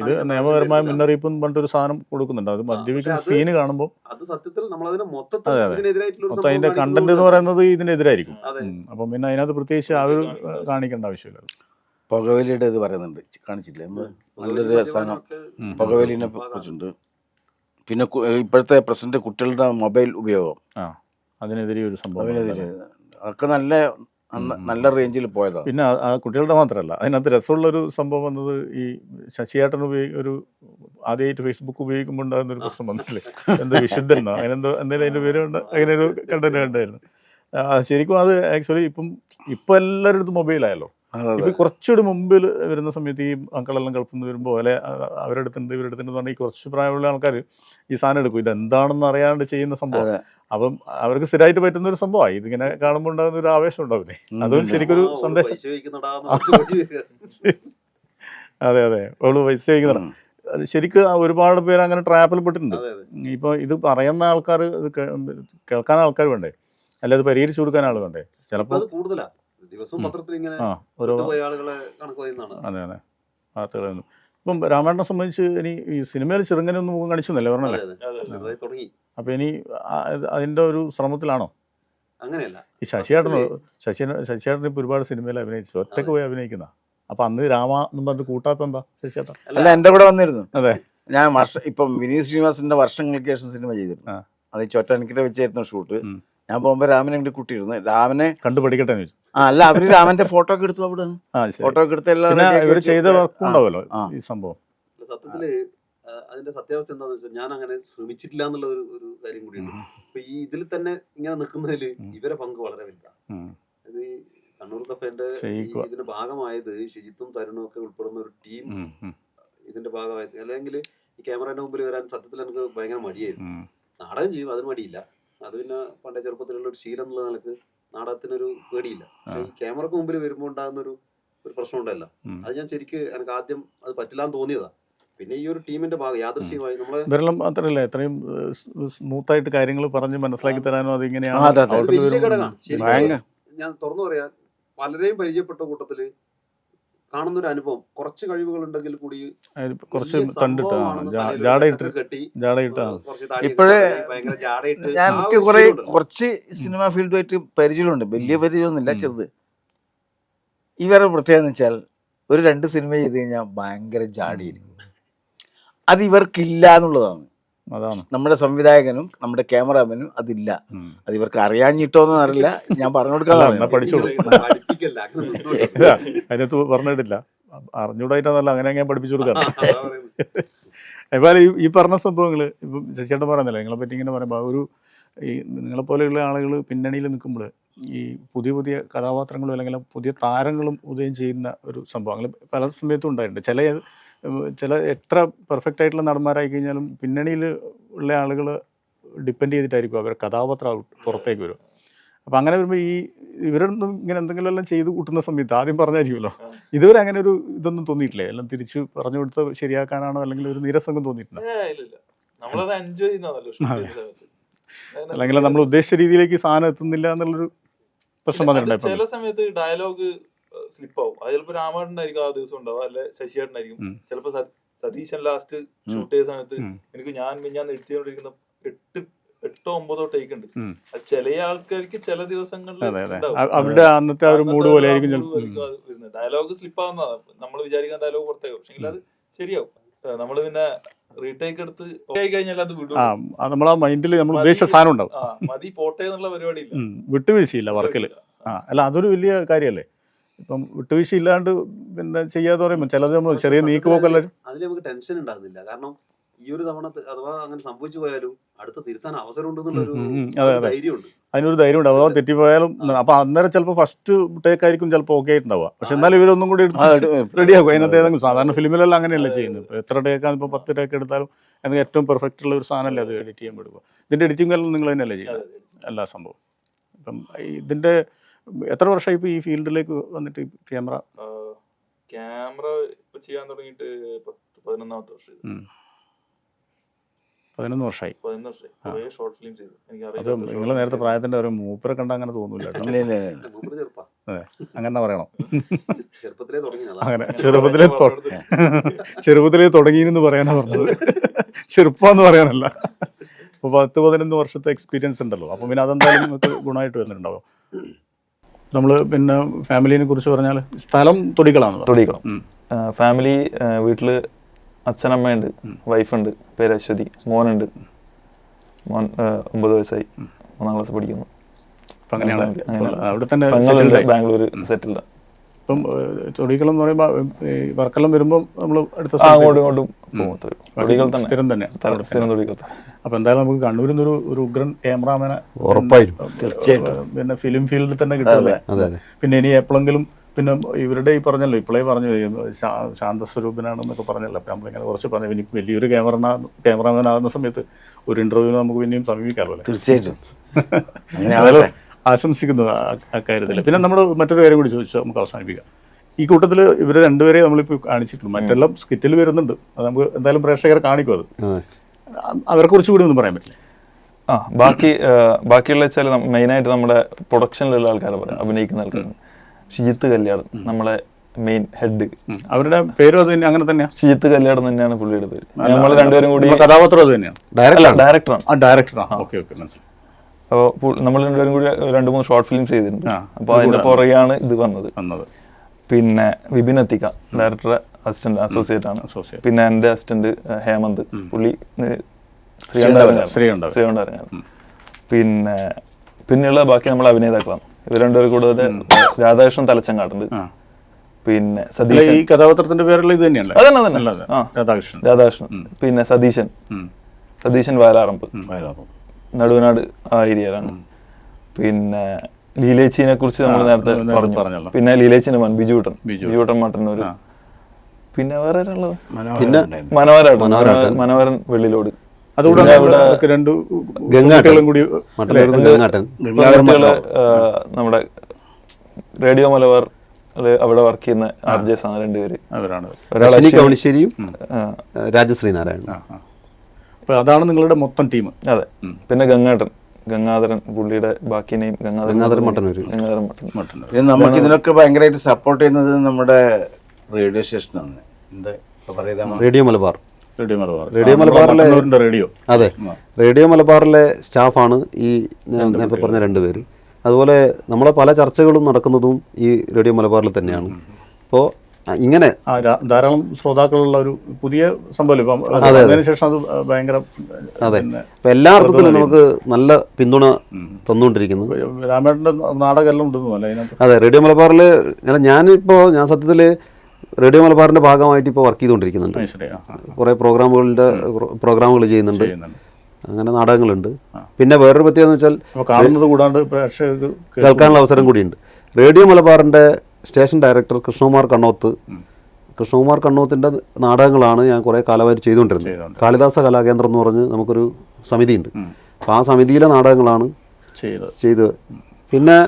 ഇത് നിയമപരമായ മുന്നറിയിപ്പ് പറഞ്ഞിട്ടൊരു സാധനം കൊടുക്കുന്നുണ്ട്. അത് മദ്യപിക്കുന്ന സീന് കാണുമ്പോൾ അത് സത്യത്തിൽ നമ്മൾ അതിനെ മൊത്തത്തിൽ ഇതിനെതിരായിട്ടുള്ള അതിന്റെ കണ്ടന്റ് എന്ന് പറയുന്നത് ഇതിനെതിരായിരിക്കും. അപ്പം പിന്നെ അതിനകത്ത് പ്രത്യേകിച്ച് ആ ഒരു കാണിക്കേണ്ട ആവശ്യമില്ല. പുകവലിയുടെ ഇത് പറയുന്നുണ്ട്, കാണിച്ചില്ലേ നല്ലൊരു സാധനം പുകവലിനെ കുറിച്ചുണ്ട്. പിന്നെ ഇപ്പോഴത്തെ പ്രസന്റ് കുട്ടികളുടെ മൊബൈൽ ഉപയോഗം അതിനെതിരെ ഒരു സംഭവം അതൊക്കെ നല്ല റേഞ്ചിൽ പോയതാണ്. പിന്നെ ആ കുട്ടികളുടെ മാത്രമല്ല, അതിനകത്ത് രസമുള്ളൊരു സംഭവം വന്നത് ഈ ശശിയേട്ടൻ ഒരു ആദ്യമായിട്ട് ഫേസ്ബുക്ക് ഉപയോഗിക്കുമ്പോൾ ഉണ്ടാകുന്ന ഒരു പ്രശ്നം വന്നില്ലേ, എന്താ വിശുദ്ധനോ അങ്ങനെന്തോ എന്തെങ്കിലും അതിൻ്റെ പേരുണ്ട്, അങ്ങനെ ഒരു കണ്ടന്റ് കണ്ടായിരുന്നു. ശരിക്കും അത് ആക്ച്വലി ഇപ്പം എല്ലാവരുടെ അടുത്തും മൊബൈലായല്ലോ. ഇപ്പം കുറച്ചുകൂടി മുമ്പിൽ വരുന്ന സമയത്ത് ഈ മക്കളെല്ലാം കളിപ്പുന്ന വരുമ്പോൾ അല്ലെ അവരുടെ അടുത്തുണ്ട് ഇവരുടെ അടുത്തുണ്ട് പറഞ്ഞാൽ ഈ കുറച്ച് പ്രായമുള്ള ആൾക്കാർ ഈ സാധനം എടുക്കും, ഇതെന്താണെന്ന് അറിയാണ്ട് ചെയ്യുന്ന സംഭവം. അപ്പം അവർക്ക് സ്ഥിരമായിട്ട് പറ്റുന്ന ഒരു സംഭവമായി. ഇതിങ്ങനെ കാണുമ്പോൾ ഉണ്ടാകുന്ന ഒരു ആവേശം ഉണ്ടാവില്ലേ, അതും ശരിക്കൊരു സന്ദേശം. അതെ അവള് പൈസ ചോദിക്കുന്നതാണ്. ശരിക്കും ഒരുപാട് പേര് അങ്ങനെ ട്രാപ്പിൽ പെട്ടിട്ടുണ്ട്. ഇപ്പോൾ ഇത് പറയുന്ന ആൾക്കാർ, ഇത് കേൾക്കാൻ ആൾക്കാർ വേണ്ടേ, അല്ല ഇത് പരിഹരിച്ചു കൊടുക്കാൻ ആൾ വേണ്ടേ. ചിലപ്പോൾ അതെ വാർത്തകളൊന്നും. ഇപ്പം രാമായണനെ സംബന്ധിച്ച് ഇനി ഈ സിനിമയിൽ ചെറുങ്ങനൊന്നും മുഖം കാണിച്ചെന്നല്ലേ പറഞ്ഞല്ലേ? അപ്പൊ ഇനി അതിന്റെ ഒരു ശ്രമത്തിലാണോ? അങ്ങനെയല്ല, ഈ ശശിയേട്ടൻ ഇപ്പൊ ഒരുപാട് സിനിമയിൽ അഭിനയിച്ചു, ഒറ്റക്ക് പോയി അഭിനയിക്കുന്ന. അപ്പൊ അന്ന് രാമ എന്നും പറഞ്ഞ് കൂട്ടാത്തെന്താ ശശിയേട്ടൻ? അല്ല, എന്റെ കൂടെ വന്നിരുന്നു. അതെ, ഞാൻ ഇപ്പം വിനീത് ശ്രീനിവാസന്റെ വർഷങ്ങൾക്ക് ശേഷം സിനിമ ചെയ്തിരുന്നു. അത് ചോറ്റാനിക്കര വെച്ചായിരുന്നു ഷൂട്ട്. ഞാൻ പോകുമ്പോ രാമനെ കൂടി കൂട്ടിയിരുന്നു. രാമനെ കണ്ടു പഠിക്കട്ടെ എന്ന് ചോദിച്ചു. അല്ല, അവര് രാമന്റെ ഫോട്ടോ ഒക്കെ എടുത്തു. അവിടെ ഫോട്ടോ ഒക്കെ എടുത്ത് എല്ലാം ചെയ്ത വർക്കുണ്ടാവുമല്ലോ ഈ സംഭവം. സത്യത്തില് അതിന്റെ സത്യാവസ്ഥ എന്താണെന്ന് വെച്ചാൽ ഞാൻ അങ്ങനെ ശ്രമിച്ചിട്ടില്ല എന്നുള്ള ഒരു കാര്യം കൂടിയുണ്ട്. അപ്പൊ ഈ ഇതിൽ തന്നെ ഇങ്ങനെ നിൽക്കുന്നതില് ഇവരെ പങ്ക് വളരെ വലുതാണ്. ഇത് കണ്ണൂർ കഫേന്റെ ഇതിന്റെ ഭാഗമായത് ഷിജിത്തും തരുണും ഒക്കെ ഉൾപ്പെടുന്ന ഒരു ടീം ഇതിന്റെ ഭാഗമായത്. അല്ലെങ്കിൽ ഈ ക്യാമറയുടെ മുമ്പിൽ വരാൻ സത്യത്തിൽ എനിക്ക് ഭയങ്കര മടിയായിരുന്നു. നാടകം ചെയ്യും, അതിന് മടിയില്ല. അത് പിന്നെ പണ്ടേ ചെറുപ്പത്തിലുള്ള ഒരു ശീലം എന്നുള്ള നിലക്ക് നാടകത്തിനൊരു പേടിയില്ല. പക്ഷെ ഈ ക്യാമറക്ക് മുമ്പിൽ വരുമ്പോൾ ഉണ്ടാകുന്ന ഒരു പ്രശ്നം ഉണ്ടല്ലോ, അത് ഞാൻ ശരിക്ക് എനിക്ക് ആദ്യം അത് പറ്റില്ലാന്ന് തോന്നിയതാ. പിന്നെ ഈ ഒരു ടീമിന്റെ ഭാഗം യാദൃശ്യമായി നമ്മളെ ഇവരെല്ലാം മാത്രമല്ല എത്രയും സ്മൂത്തായിട്ട് കാര്യങ്ങൾ പറഞ്ഞ് മനസ്സിലാക്കി തരാനും അതിങ്ങനെയാണ്. ഞാൻ തുറന്നു പറയാൻ പലരെയും പരിചയപ്പെട്ട കൂട്ടത്തില് കാണുന്നൊരു അനുഭവം. കുറച്ച് കഴിവുകളുണ്ടെങ്കിൽ കൂടി കുറച്ച് വലിയ തണ്ടിട്ട് സംഭവമാണെന്ന് തലയിൽ ഒരു ജാടയിട്ട് കെട്ടൊക്കെ കെട്ടി ജാടയിട്ട് കുറച്ച് താടിയൊക്കെ ഇപ്പോഴേ കെട്ടി ഭയങ്കര ജാടയിട്ട് ഞാൻ ആ എനിക്ക് ഒരു കുറെ ശീലമുണ്ട്. കുറച്ച് സിനിമ ഫീൽഡുമായിട്ട് പരിചയമുണ്ട്. വലിയ പരിചയമൊന്നുമില്ല, ചെറുത്. ഇവരുടെ പ്രത്യേകത എന്ന് വെച്ചാൽ ഒരു 2 സിനിമ ചെയ്ത് കഴിഞ്ഞാൽ ഭയങ്കര ജാടിയായിരിക്കും. അത് ഇവർക്കില്ല എന്നുള്ളതാണ്. അതാണ് നമ്മുടെ സംവിധായകനും നമ്മുടെ ക്യാമറാമാനും അതില്ല. അത് ഇവർക്ക് അറിയാഞ്ഞിട്ടോന്നും അറിയില്ല, ഞാൻ പറഞ്ഞു കൊടുക്കാതെ പഠിച്ചോളൂ. പഠിപ്പിക്കല്ല, അങ്ങനെ നിന്നോളൂ. അതിനകത്ത് പറഞ്ഞിട്ടില്ല, അറിഞ്ഞൂടായിട്ടല്ല, അങ്ങനെ ഞാൻ പഠിപ്പിച്ചു കൊടുക്കാം. അതാ പറയുന്നത്. എന്നാൽ ഈ പറഞ്ഞ സംഭവങ്ങൾ ഇപ്പം ശശിയേട്ടൻ പറയുന്നില്ല, നിങ്ങളെ പറ്റി ഇങ്ങനെ പറയുമ്പോൾ ഒരു ഈ നിങ്ങളെപ്പോലെയുള്ള ആളുകൾ പിന്നണിയിൽ നിൽക്കുമ്പോൾ ഈ പുതിയ പുതിയ കഥാപാത്രങ്ങളും അല്ലെങ്കിൽ പുതിയ താരങ്ങളും ഉദയം ചെയ്യുന്ന ഒരു സംഭവങ്ങൾ പല സമയത്തും ഉണ്ടായിട്ടുണ്ട്. ചില എത്ര പെർഫെക്റ്റ് ആയിട്ടുള്ള നടന്മാരായി കഴിഞ്ഞാലും പിന്നണിയിൽ ഉള്ള ആളുകൾ ഡിപ്പെൻഡ് ചെയ്തിട്ടായിരിക്കും അവരുടെ കഥാപാത്രം പുറത്തേക്ക് വരും. അപ്പം അങ്ങനെ വരുമ്പോൾ ഇവരൊന്നും ഇങ്ങനെ എന്തെങ്കിലും എല്ലാം ചെയ്ത് കൂട്ടുന്ന സമയത്ത് ആദ്യം പറഞ്ഞായിരിക്കുമല്ലോ, ഇതുവരെ അങ്ങനെ ഒരു ഇതൊന്നും തോന്നിയിട്ടില്ലേ? എല്ലാം തിരിച്ച് പറഞ്ഞു കൊടുത്ത് ശരിയാക്കാനാണോ അല്ലെങ്കിൽ ഒരു നീരസംഗം തോന്നിയിട്ടില്ല? നമ്മളത് എൻജോയ് ചെയ്യുന്നതല്ലോ. അല്ലെങ്കിൽ നമ്മൾ ഉദ്ദേശിച്ച രീതിയിലേക്ക് സാധനം എത്തുന്നില്ല എന്നുള്ളൊരു പ്രശ്നം വന്നിട്ടുണ്ടായിരുന്നു. ചില സമയത്ത് ഡയലോഗ് സ്ലിപ്പ് ആവും. അത് ചിലപ്പോ രാമേട്ടനായിരിക്കും ആ ദിവസം ഉണ്ടാവുക, അല്ലെ ശശിയേട്ടനായിരിക്കും. ചിലപ്പോ സതീശൻ ലാസ്റ്റ് ഷൂട്ട് ചെയ്ത സമയത്ത് എനിക്ക് ഞാൻ എഴുതിക്കൊണ്ടിരിക്കുന്ന 8-9 ടേക്ക് ഉണ്ട്. ചില ആൾക്കാർക്ക് ചില ദിവസങ്ങളിൽ അവരുടെ അന്നത്തെ ഒരു മൂഡ് പോലെ ആയിരിക്കും ഡയലോഗ് സ്ലിപ്പ് ആവുന്നതാണ്. നമ്മൾ വിചാരിക്കുന്ന ഡയലോഗ് പുറത്തേക്കും, പക്ഷെ അത് ശരിയാവും. നമ്മള് പിന്നെ റീടേക്ക് എടുത്ത് കഴിഞ്ഞാൽ അത് വിടും. നമ്മളാ മൈൻഡിൽ നമ്മൾ ഉദ്ദേശിച്ച സാധനം ഉണ്ടാവും. മതി പോട്ടെ എന്നുള്ള പരിപാടി ഇല്ല, വിട്ടുവീഴ്ചയില്ല വർക്കിൽ. അല്ല, അതൊരു വലിയ കാര്യമല്ലേ. ഇപ്പം വിട്ടുവീഴ്ച ഇല്ലാണ്ട് പിന്നെ ചെയ്യാതെ പറയുമ്പോൾ ചിലത് നമ്മൾ ചെറിയ നീക്കുപോക്കല്ല, അതിൽ നമുക്ക് ടെൻഷൻ ഉണ്ടാകുന്നില്ല. കാരണം ഈ ഒരു തവണ അഥവാ അങ്ങനെ സംഭവിച്ചു പോയാലും അടുത്ത തിരുത്താൻ അവസരം ഉണ്ടെന്നുള്ളൊരു ധൈര്യമുണ്ട്. അതിനൊരു ധൈര്യം ഉണ്ടാവും. അഥവാ തെറ്റിപ്പോയാലും അപ്പൊ അന്നേരം ചിലപ്പോൾ ഫസ്റ്റ് ടേക്ക് ആയിരിക്കും ചിലപ്പോൾ ഓക്കെ ആയിട്ടുണ്ടാവുക, പക്ഷെ എന്നാലും ഇവരൊന്നും കൂടി റെഡിയാക്കും. അതിനകത്ത് ഏതെങ്കിലും സാധാരണ ഫിലിമിലെല്ലാം അങ്ങനെയല്ല ചെയ്യുന്നത്. ഇപ്പോൾ എത്ര ടേക്കാണ്, ഇപ്പോൾ 10 ടേക്ക് എടുത്താലും അതിന് ഏറ്റവും പെർഫെക്റ്റ് ഉള്ള ഒരു സാധനമല്ലേ അത് എഡിറ്റ് ചെയ്യാൻ പറ്റുക. ഇതിന്റെ എഡിറ്റിംഗ് എല്ലാം നിങ്ങൾ തന്നെയല്ലേ ചെയ്യുന്നത് എല്ലാ സംഭവം? ഇപ്പം ഇതിന്റെ എത്ര വർഷമായി ഇപ്പോൾ ഈ ഫീൽഡിലേക്ക് വന്നിട്ട് ക്യാമറ ഇപ്പൊ ചെയ്യാൻ തുടങ്ങിയിട്ട് 11ാമത്തെ വർഷം. 11 വർഷമായി. ഷോർട്ട് ഫിലിം ചെയ്തു. അത് നിങ്ങൾ നേരത്തെ പ്രായത്തിന്റെ ഒരു മൂപ്പരെ കണ്ട അങ്ങനെ തോന്നൂല. അതെ, അങ്ങനെ പറയണം. അങ്ങനെ ചെറുപ്പത്തിലേ തുടങ്ങിയെന്ന് പറയാനാ പറഞ്ഞത്, ചെറുപ്പമെന്ന് പറയാനല്ല. ഇപ്പോൾ 10-11 വർഷത്തെ എക്സ്പീരിയൻസ് ഉണ്ടല്ലോ, അപ്പം പിന്നെ അതെന്തായാലും നിങ്ങൾക്ക് ഗുണമായിട്ട് വരുന്നുണ്ടാവും. നമ്മൾ പിന്നെ ഫാമിലിനെ കുറിച്ച് പറഞ്ഞാൽ സ്ഥലം തൊടികളാണ്. തൊടികളം ഫാമിലി. വീട്ടിൽ അച്ഛനമ്മയുണ്ട്, വൈഫുണ്ട്, പേര് അശ്വതി. മോനുണ്ട്, മോൻ 9 വയസ്സായി, 3ാം ക്ലാസ് പഠിക്കുന്നു. അവിടെ തന്നെ ബാംഗ്ലൂർ സെറ്റിൽഡ്. ഇപ്പം തൊടികളം എന്ന് പറയുമ്പോൾ വർക്കെല്ലാം വരുമ്പോൾ നമ്മൾ അടുത്ത അങ്ങോട്ടും ഇങ്ങോട്ടും പോകും. സ്ഥിരം തന്നെ. അപ്പം എന്തായാലും നമുക്ക് കണ്ണൂരിൽ നിന്ന് ഒരു ഉഗ്രൻ ക്യാമറാമാനെ ഉറപ്പായിട്ടും തീർച്ചയായിട്ടും പിന്നെ ഫിലിം ഫീൽഡിൽ തന്നെ കിട്ടുമല്ലേ. പിന്നെ ഇനി എപ്പോഴെങ്കിലും പിന്നെ ഇവരുടെ ഈ പറഞ്ഞല്ലോ, ഇപ്പോഴേ പറഞ്ഞു ശാന്തസ്വരൂപനാണെന്നൊക്കെ പറഞ്ഞല്ലോ. അപ്പം നമ്മളിങ്ങനെ കുറച്ച് പറഞ്ഞു, ഇനി വലിയൊരു ക്യാമറാമാൻ ആകുന്ന സമയത്ത് ഒരു ഇന്റർവ്യൂവിന് നമുക്ക് പിന്നെയും സമീപിക്കാമല്ലോ. തീർച്ചയായിട്ടും അതായത് ആശംസിക്കുന്നു അക്കാര്യത്തിൽ. പിന്നെ നമ്മൾ മറ്റൊരു കാര്യം കൂടി ചോദിച്ചാൽ നമുക്ക് അവസാനിപ്പിക്കാം. ഈ കൂട്ടത്തിൽ ഇവർ രണ്ടുപേരെ നമ്മളിപ്പോൾ കാണിച്ചിട്ടുണ്ട്, മറ്റെല്ലാം സ്കിറ്റിൽ വരുന്നുണ്ട്. അത് നമുക്ക് എന്തായാലും പ്രേക്ഷകരെ കാണിക്കും. അത് അവരെ കുറിച്ച് കൂടി ഒന്നും പറയാൻ പറ്റില്ല. ബാക്കിയുള്ള വെച്ചാൽ മെയിനായിട്ട് നമ്മുടെ പ്രൊഡക്ഷനിലുള്ള ആൾക്കാരെ പറയാം, അഭിനയിക്കുന്ന ആൾക്കാർ. ഷിജിത്ത് കല്യാണം നമ്മളെ മെയിൻ ഹെഡ്. അവരുടെ പേരും അത് അങ്ങനെ തന്നെയാണ്, ഷിജിത്ത് കല്യാണം തന്നെയാണ് പുള്ളിയുടെ പേര്. നമ്മൾ രണ്ടുപേരും കൂടി കഥാപാത്രം അത് തന്നെയാണ്, ഡയറക്ടറാണ്. ഓക്കെ ഓക്കെ, മനസ്സിലായി. അപ്പോൾ നമ്മൾ രണ്ടുപേരും കൂടി 2-3 ഷോർട്ട് ഫിലിം ചെയ്തിട്ടുണ്ട്. അപ്പോൾ അതിന്റെ പുറകെയാണ് ഇത് വന്നത്. പിന്നെ വിപിൻ അത്തിക്ക ഡയറക്ടറെ അസിസ്റ്റന്റ് അസോസിയേറ്റ് ആണ്. പിന്നെ എൻ്റെ അസിസ്റ്റന്റ് ഹേമന്ത്, പുള്ളി ശ്രീകണ്ഠാരങ്ങാണ്. പിന്നെയുള്ള ബാക്കി നമ്മൾ അഭിനേതാക്കളാണ്. ഇവർ രണ്ടുപേരും കൂടാതെ രാധാകൃഷ്ണൻ തലച്ചങ്ങാട്ടുണ്ട്. പിന്നെ സതീശൻ, ഈ കഥാപാത്രത്തിന്റെ പേരുള്ള ഇത് തന്നെയല്ലേ? രാധാകൃഷ്ണൻ. പിന്നെ സതീശൻ വയലാറമ്പ്, നടുവനാട് ആ ഏരിയയിലാണ്. പിന്നെ ലീലേച്ചിനെ കുറിച്ച് നമ്മൾ നേരത്തെ പറഞ്ഞു. പിന്നെ ലീലേച്ചിന്റെ മോൻ ബിജുട്ടൻ മട്ടന്നൂർ. പിന്നെ വേറെ പിന്നെ മനോഹരൻ വെള്ളിലോട്. നമ്മുടെ റേഡിയോ മലബാർ അവിടെ വർക്ക് ചെയ്യുന്ന RJs ആണ് രണ്ടുപേര്. കവണിശ്ശേരിയും രാജശ്രീ നാരായണൻ. അതാണ് നിങ്ങളുടെ മൊത്തം ടീം. അതെ. പിന്നെ ഗംഗാധരൻ പുള്ളിയുടെ ബാക്കി നെയിം ഗംഗാധരൻ മട്ടന്നൂർ. നമുക്ക് ഇതിനൊക്കെ ഭയങ്കരമായിട്ട് സപ്പോർട്ട് ചെയ്യുന്നത് നമ്മുടെ റേഡിയോ സ്റ്റേഷനാണ്. എന്താ പറയുക? Radio Malabar. Radio Malabar. Radio മലബാറിലെ റേഡിയോ. അതെ, റേഡിയോ മലബാറിലെ സ്റ്റാഫാണ് ഈ ഞാൻ നേരത്തെ പറഞ്ഞ 2 പേര്. അതുപോലെ നമ്മളെ പല ചർച്ചകളും നടക്കുന്നതും ഈ റേഡിയോ മലബാറിൽ തന്നെയാണ്. അപ്പോൾ ഇങ്ങനെ ധാരാളം ശ്രോതാക്കളുള്ള ഒരു പുതിയ സംഭവം ഇപ്പം അതിനുശേഷം അത് ഭയങ്കര. അതെ, ഇപ്പം എല്ലാ അർത്ഥത്തിലും നമുക്ക് നല്ല പിന്തുണ തന്നുകൊണ്ടിരിക്കുന്നു. രാമേട്ടൻ്റെ നാടകമെല്ലാം ഉണ്ടെന്നു അല്ലേ അതിനകത്ത്? അതെ, റേഡിയോ മലബാറിൽ ഞാൻ സത്യത്തിൽ റേഡിയോ മലബാറിൻ്റെ ഭാഗമായിട്ട് ഇപ്പോൾ വർക്ക് ചെയ്തുകൊണ്ടിരിക്കുന്നുണ്ട്. കുറേ പ്രോഗ്രാമുകൾ ചെയ്യുന്നുണ്ട്, അങ്ങനെ നാടകങ്ങളുണ്ട്. പിന്നെ വേറൊരു പ്രത്യേകത എന്ന് വെച്ചാൽ കാണുന്നത് കൂടാണ്ട് പ്രേക്ഷകർക്ക് കേൾക്കാനുള്ള അവസരം കൂടിയുണ്ട്. റേഡിയോ മലബാറിൻ്റെ സ്റ്റേഷൻ ഡയറക്ടർ കൃഷ്ണകുമാർ കണ്ണോത്തിൻ്റെ നാടകങ്ങളാണ് ഞാൻ കുറേ കാലമായിട്ട് ചെയ്തുകൊണ്ടിരുന്നത്. കാളിദാസ കലാകേന്ദ്രം എന്ന് പറഞ്ഞ് നമുക്കൊരു സമിതിയുണ്ട്. അപ്പോൾ ആ സമിതിയിലെ നാടകങ്ങളാണ് ചെയ്ത്. പിന്നെ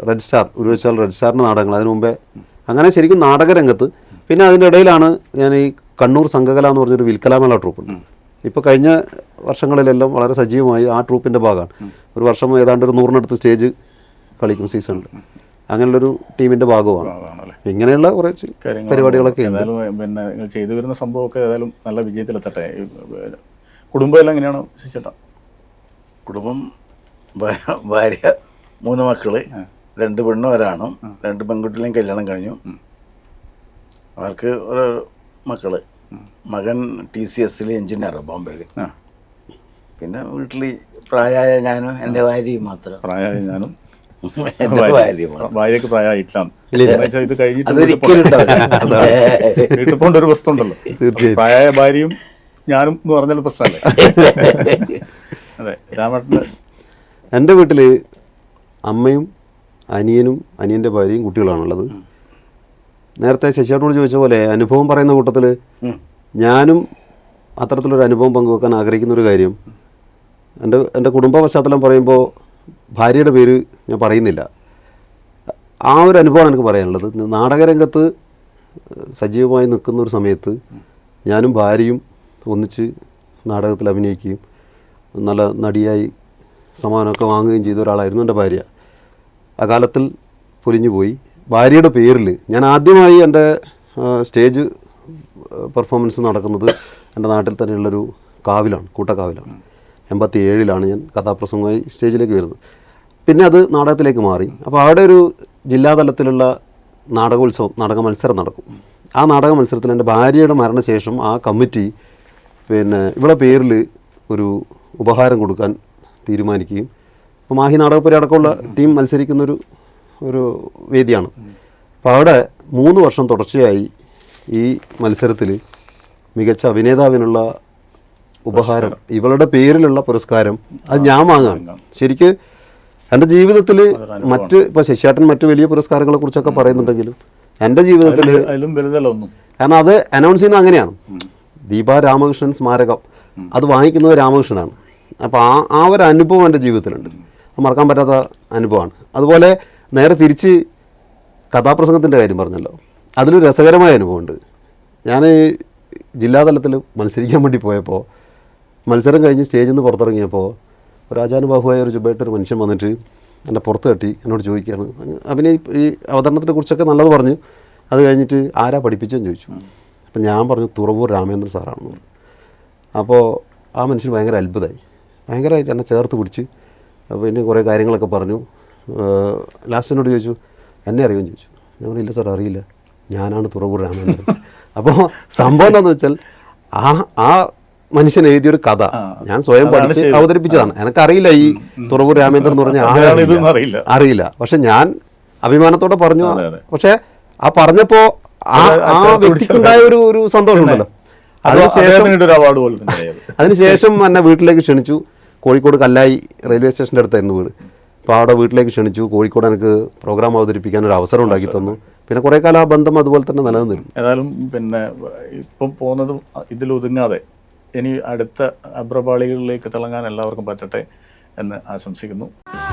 റെഡ് സ്റ്റാർ, ഉരുവച്ചാൽ റെഡ് സ്റ്റാറിൻ്റെ നാടകങ്ങൾ അതിനു മുമ്പേ. അങ്ങനെ ശരിക്കും നാടകരംഗത്ത്. പിന്നെ അതിൻ്റെ ഇടയിലാണ് ഞാൻ ഈ കണ്ണൂർ സംഘകല എന്ന് പറഞ്ഞൊരു വിൽക്കലാമേള ട്രൂപ്പുണ്ട്. ഇപ്പോൾ കഴിഞ്ഞ വർഷങ്ങളിലെല്ലാം വളരെ സജീവമായി ആ ട്രൂപ്പിൻ്റെ ഭാഗമാണ്. ഒരു വർഷം ഏതാണ്ട് ഒരു 100-നടുത്ത് സ്റ്റേജ് കളിക്കും സീസണിൽ. അങ്ങനെയുള്ളൊരു ടീമിൻ്റെ ഭാഗമാണ്. ഇങ്ങനെയുള്ള കുറച്ച് പരിപാടികളൊക്കെ ഉണ്ട്. പിന്നെ നിങ്ങൾ ചെയ്തു വരുന്ന സംഭവമൊക്കെ ഏതായാലും നല്ല വിജയത്തിലെത്തട്ടെ. കുടുംബം എല്ലാം എങ്ങനെയാണ് ചേട്ടാ? കുടുംബം ഭാര്യ, 3 മക്കള്, 2 പെണ്ണും 1 ആണും. 2 പെൺകുട്ടികളെയും കല്യാണം കഴിഞ്ഞു. അവർക്ക് ഒരു മക്കള്. മകൻ TCS എഞ്ചിനീയറാണ് ബോംബെയിൽ. പിന്നെ വീട്ടിൽ പ്രായമായ ഞാനും എൻ്റെ ഭാര്യയും മാത്രം. പ്രായമായ ഞാനും ഭാര്യക്ക് പ്രായമായിട്ടില്ല. ഇത് കഴിഞ്ഞിട്ട് വീട്ടിൽ പോകേണ്ട ഒരു പ്രശ്നം ഉണ്ടല്ലോ. പ്രായമായ ഭാര്യയും ഞാനും എന്ന് പറഞ്ഞാൽ പ്രശ്നമല്ലേ? അതെ. രാമേട്ടൻ്റെ എൻ്റെ വീട്ടിൽ അമ്മയും അനിയനും അനിയൻ്റെ ഭാര്യയും കുട്ടികളാണുള്ളത്. നേരത്തെ ശശിയേട്ടനോട് ചോദിച്ച പോലെ അനുഭവം പറയുന്ന കൂട്ടത്തിൽ ഞാനും അത്തരത്തിലൊരു അനുഭവം പങ്കുവെക്കാൻ ആഗ്രഹിക്കുന്നൊരു കാര്യം, എൻ്റെ കുടുംബ പശ്ചാത്തലം പറയുമ്പോൾ ഭാര്യയുടെ പേര് ഞാൻ പറയുന്നില്ല. ആ ഒരു അനുഭവമാണ് എനിക്ക് പറയാനുള്ളത്. നാടകരംഗത്ത് സജീവമായി നിൽക്കുന്ന ഒരു സമയത്ത് ഞാനും ഭാര്യയും ഒന്നിച്ച് നാടകത്തിൽ അഭിനയിക്കുകയും നല്ല നടിയായി സമ്മാനമൊക്കെ വാങ്ങുകയും ചെയ്ത ഒരാളായിരുന്നു എൻ്റെ ഭാര്യ. ആ കാലത്തിൽ പൊലിഞ്ഞു പോയി. ഭാര്യയുടെ പേരിൽ ഞാൻ ആദ്യമായി എൻ്റെ സ്റ്റേജ് പെർഫോമൻസ് നടക്കുന്നത് എൻ്റെ നാട്ടിൽ തന്നെയുള്ളൊരു കാവിലാണ്, കൂട്ടക്കാവിലാണ്. 87-ലാണ് ഞാൻ കഥാപ്രസംഗമായി സ്റ്റേജിലേക്ക് വരുന്നത്. പിന്നെ അത് നാടകത്തിലേക്ക് മാറി. അപ്പോൾ അവിടെ ഒരു ജില്ലാതലത്തിലുള്ള നാടക മത്സരം നടക്കും. ആ നാടക മത്സരത്തിൽ എൻ്റെ ഭാര്യയുടെ മരണശേഷം ആ കമ്മിറ്റി പിന്നെ ഇവിടെ പേരിൽ ഒരു ഉപഹാരം കൊടുക്കാൻ തീരുമാനിക്കുകയും, അപ്പോൾ മാഹി നാടകപ്പുര അടക്കമുള്ള ടീം മത്സരിക്കുന്നൊരു വേദിയാണ്. അപ്പോൾ അവിടെ 3 വർഷം തുടർച്ചയായി ഈ മത്സരത്തിൽ മികച്ച അഭിനേതാവിനുള്ള ഉപഹാരം, ഇവളുടെ പേരിലുള്ള പുരസ്കാരം അത് ഞാൻ വാങ്ങാണ്. ശരിക്ക് എൻ്റെ ജീവിതത്തിൽ ഇപ്പോൾ ശശിയേട്ടൻ മറ്റ് വലിയ പുരസ്കാരങ്ങളെ കുറിച്ചൊക്കെ പറയുന്നുണ്ടെങ്കിലും എൻ്റെ ജീവിതത്തിൽ കാരണം അത് അനൗൺസ് ചെയ്യുന്നത് അങ്ങനെയാണ്. ദീപ രാമകൃഷ്ണൻ സ്മാരകം അത് വാങ്ങിക്കുന്നത് രാമകൃഷ്ണനാണ്. അപ്പോൾ ആ ഒരു അനുഭവം എൻ്റെ ജീവിതത്തിലുണ്ട്. മറക്കാൻ പറ്റാത്ത അനുഭവമാണ്. അതുപോലെ നേരെ തിരിച്ച് കഥാപ്രസംഗത്തിൻ്റെ കാര്യം പറഞ്ഞല്ലോ, അതിലൊരു രസകരമായ അനുഭവമുണ്ട്. ഞാൻ ജില്ലാതലത്തിൽ മത്സരിക്കാൻ വേണ്ടി പോയപ്പോൾ മത്സരം കഴിഞ്ഞ് സ്റ്റേജിൽ നിന്ന് പുറത്തിറങ്ങിയപ്പോൾ ഒരു ആചാനുബാഹുവായ ഒരു ചുബായിട്ടൊരു മനുഷ്യൻ വന്നിട്ട് എന്നെ പുറത്ത് തട്ടി എന്നോട് ചോദിക്കുകയാണ്, ഈ അവതരണത്തിനെ കുറിച്ചൊക്കെ നല്ലത് പറഞ്ഞു. അത് കഴിഞ്ഞിട്ട് ആരാ പഠിപ്പിച്ചതെന്ന് ചോദിച്ചു. അപ്പം ഞാൻ പറഞ്ഞു തുറവൂർ രാമേന്ദ്രൻ സാറാണെന്ന് പറഞ്ഞു. അപ്പോൾ ആ മനുഷ്യൻ ഭയങ്കര അത്ഭുതമായി, ഭയങ്കരമായിട്ട് എന്നെ ചേർത്ത് പിടിച്ച്. അപ്പോൾ ഇനി കുറേ കാര്യങ്ങളൊക്കെ പറഞ്ഞു. ലാസ്റ്റ് എന്നോട് ചോദിച്ചു എന്നെ അറിയുമെന്ന് ചോദിച്ചു. ഞാൻ പറഞ്ഞു ഇല്ല സാർ അറിയില്ല, ഞാനാണ് തുറവൂർ രാമേന്ദ്രൻ. അപ്പോൾ സംഭവം എന്താണെന്ന് വെച്ചാൽ ആ മനുഷ്യൻ എഴുതിയൊരു കഥ ഞാൻ സ്വയം പഠിച്ച് അവതരിപ്പിച്ചതാണ്. എനിക്കറിയില്ല ഈ തുറവൂർ രാമേന്ദ്രൻ എന്ന് പറഞ്ഞ അറിയില്ല. പക്ഷെ ഞാൻ അഭിമാനത്തോടെ പറഞ്ഞു. പക്ഷെ ആ പറഞ്ഞപ്പോ ആ വ്യക്തിക്കുണ്ടായ ഒരു സന്തോഷമുണ്ടല്ലോ. അതിനുശേഷം എന്നെ വീട്ടിലേക്ക് ക്ഷണിച്ചു. കോഴിക്കോട് കല്ലായി റെയിൽവേ സ്റ്റേഷൻ്റെ അടുത്തായിരുന്നു വീട്. അപ്പോൾ അവിടെ വീട്ടിലേക്ക് ക്ഷണിച്ചു. കോഴിക്കോട് എനിക്ക് പ്രോഗ്രാം അവതരിപ്പിക്കാൻ ഒരു അവസരം ഉണ്ടാക്കി തന്നു. പിന്നെ കുറേ കാലം ആ ബന്ധം അതുപോലെ തന്നെ നിലനിന്നിരുന്നു. ഏതായാലും പിന്നെ ഇപ്പം പോകുന്നതും ഇതിലൊതുങ്ങാതെ ഇനി അടുത്ത അഭ്രപാളികളിലേക്ക് തിളങ്ങാൻ എല്ലാവർക്കും പറ്റട്ടെ എന്ന് ആശംസിക്കുന്നു.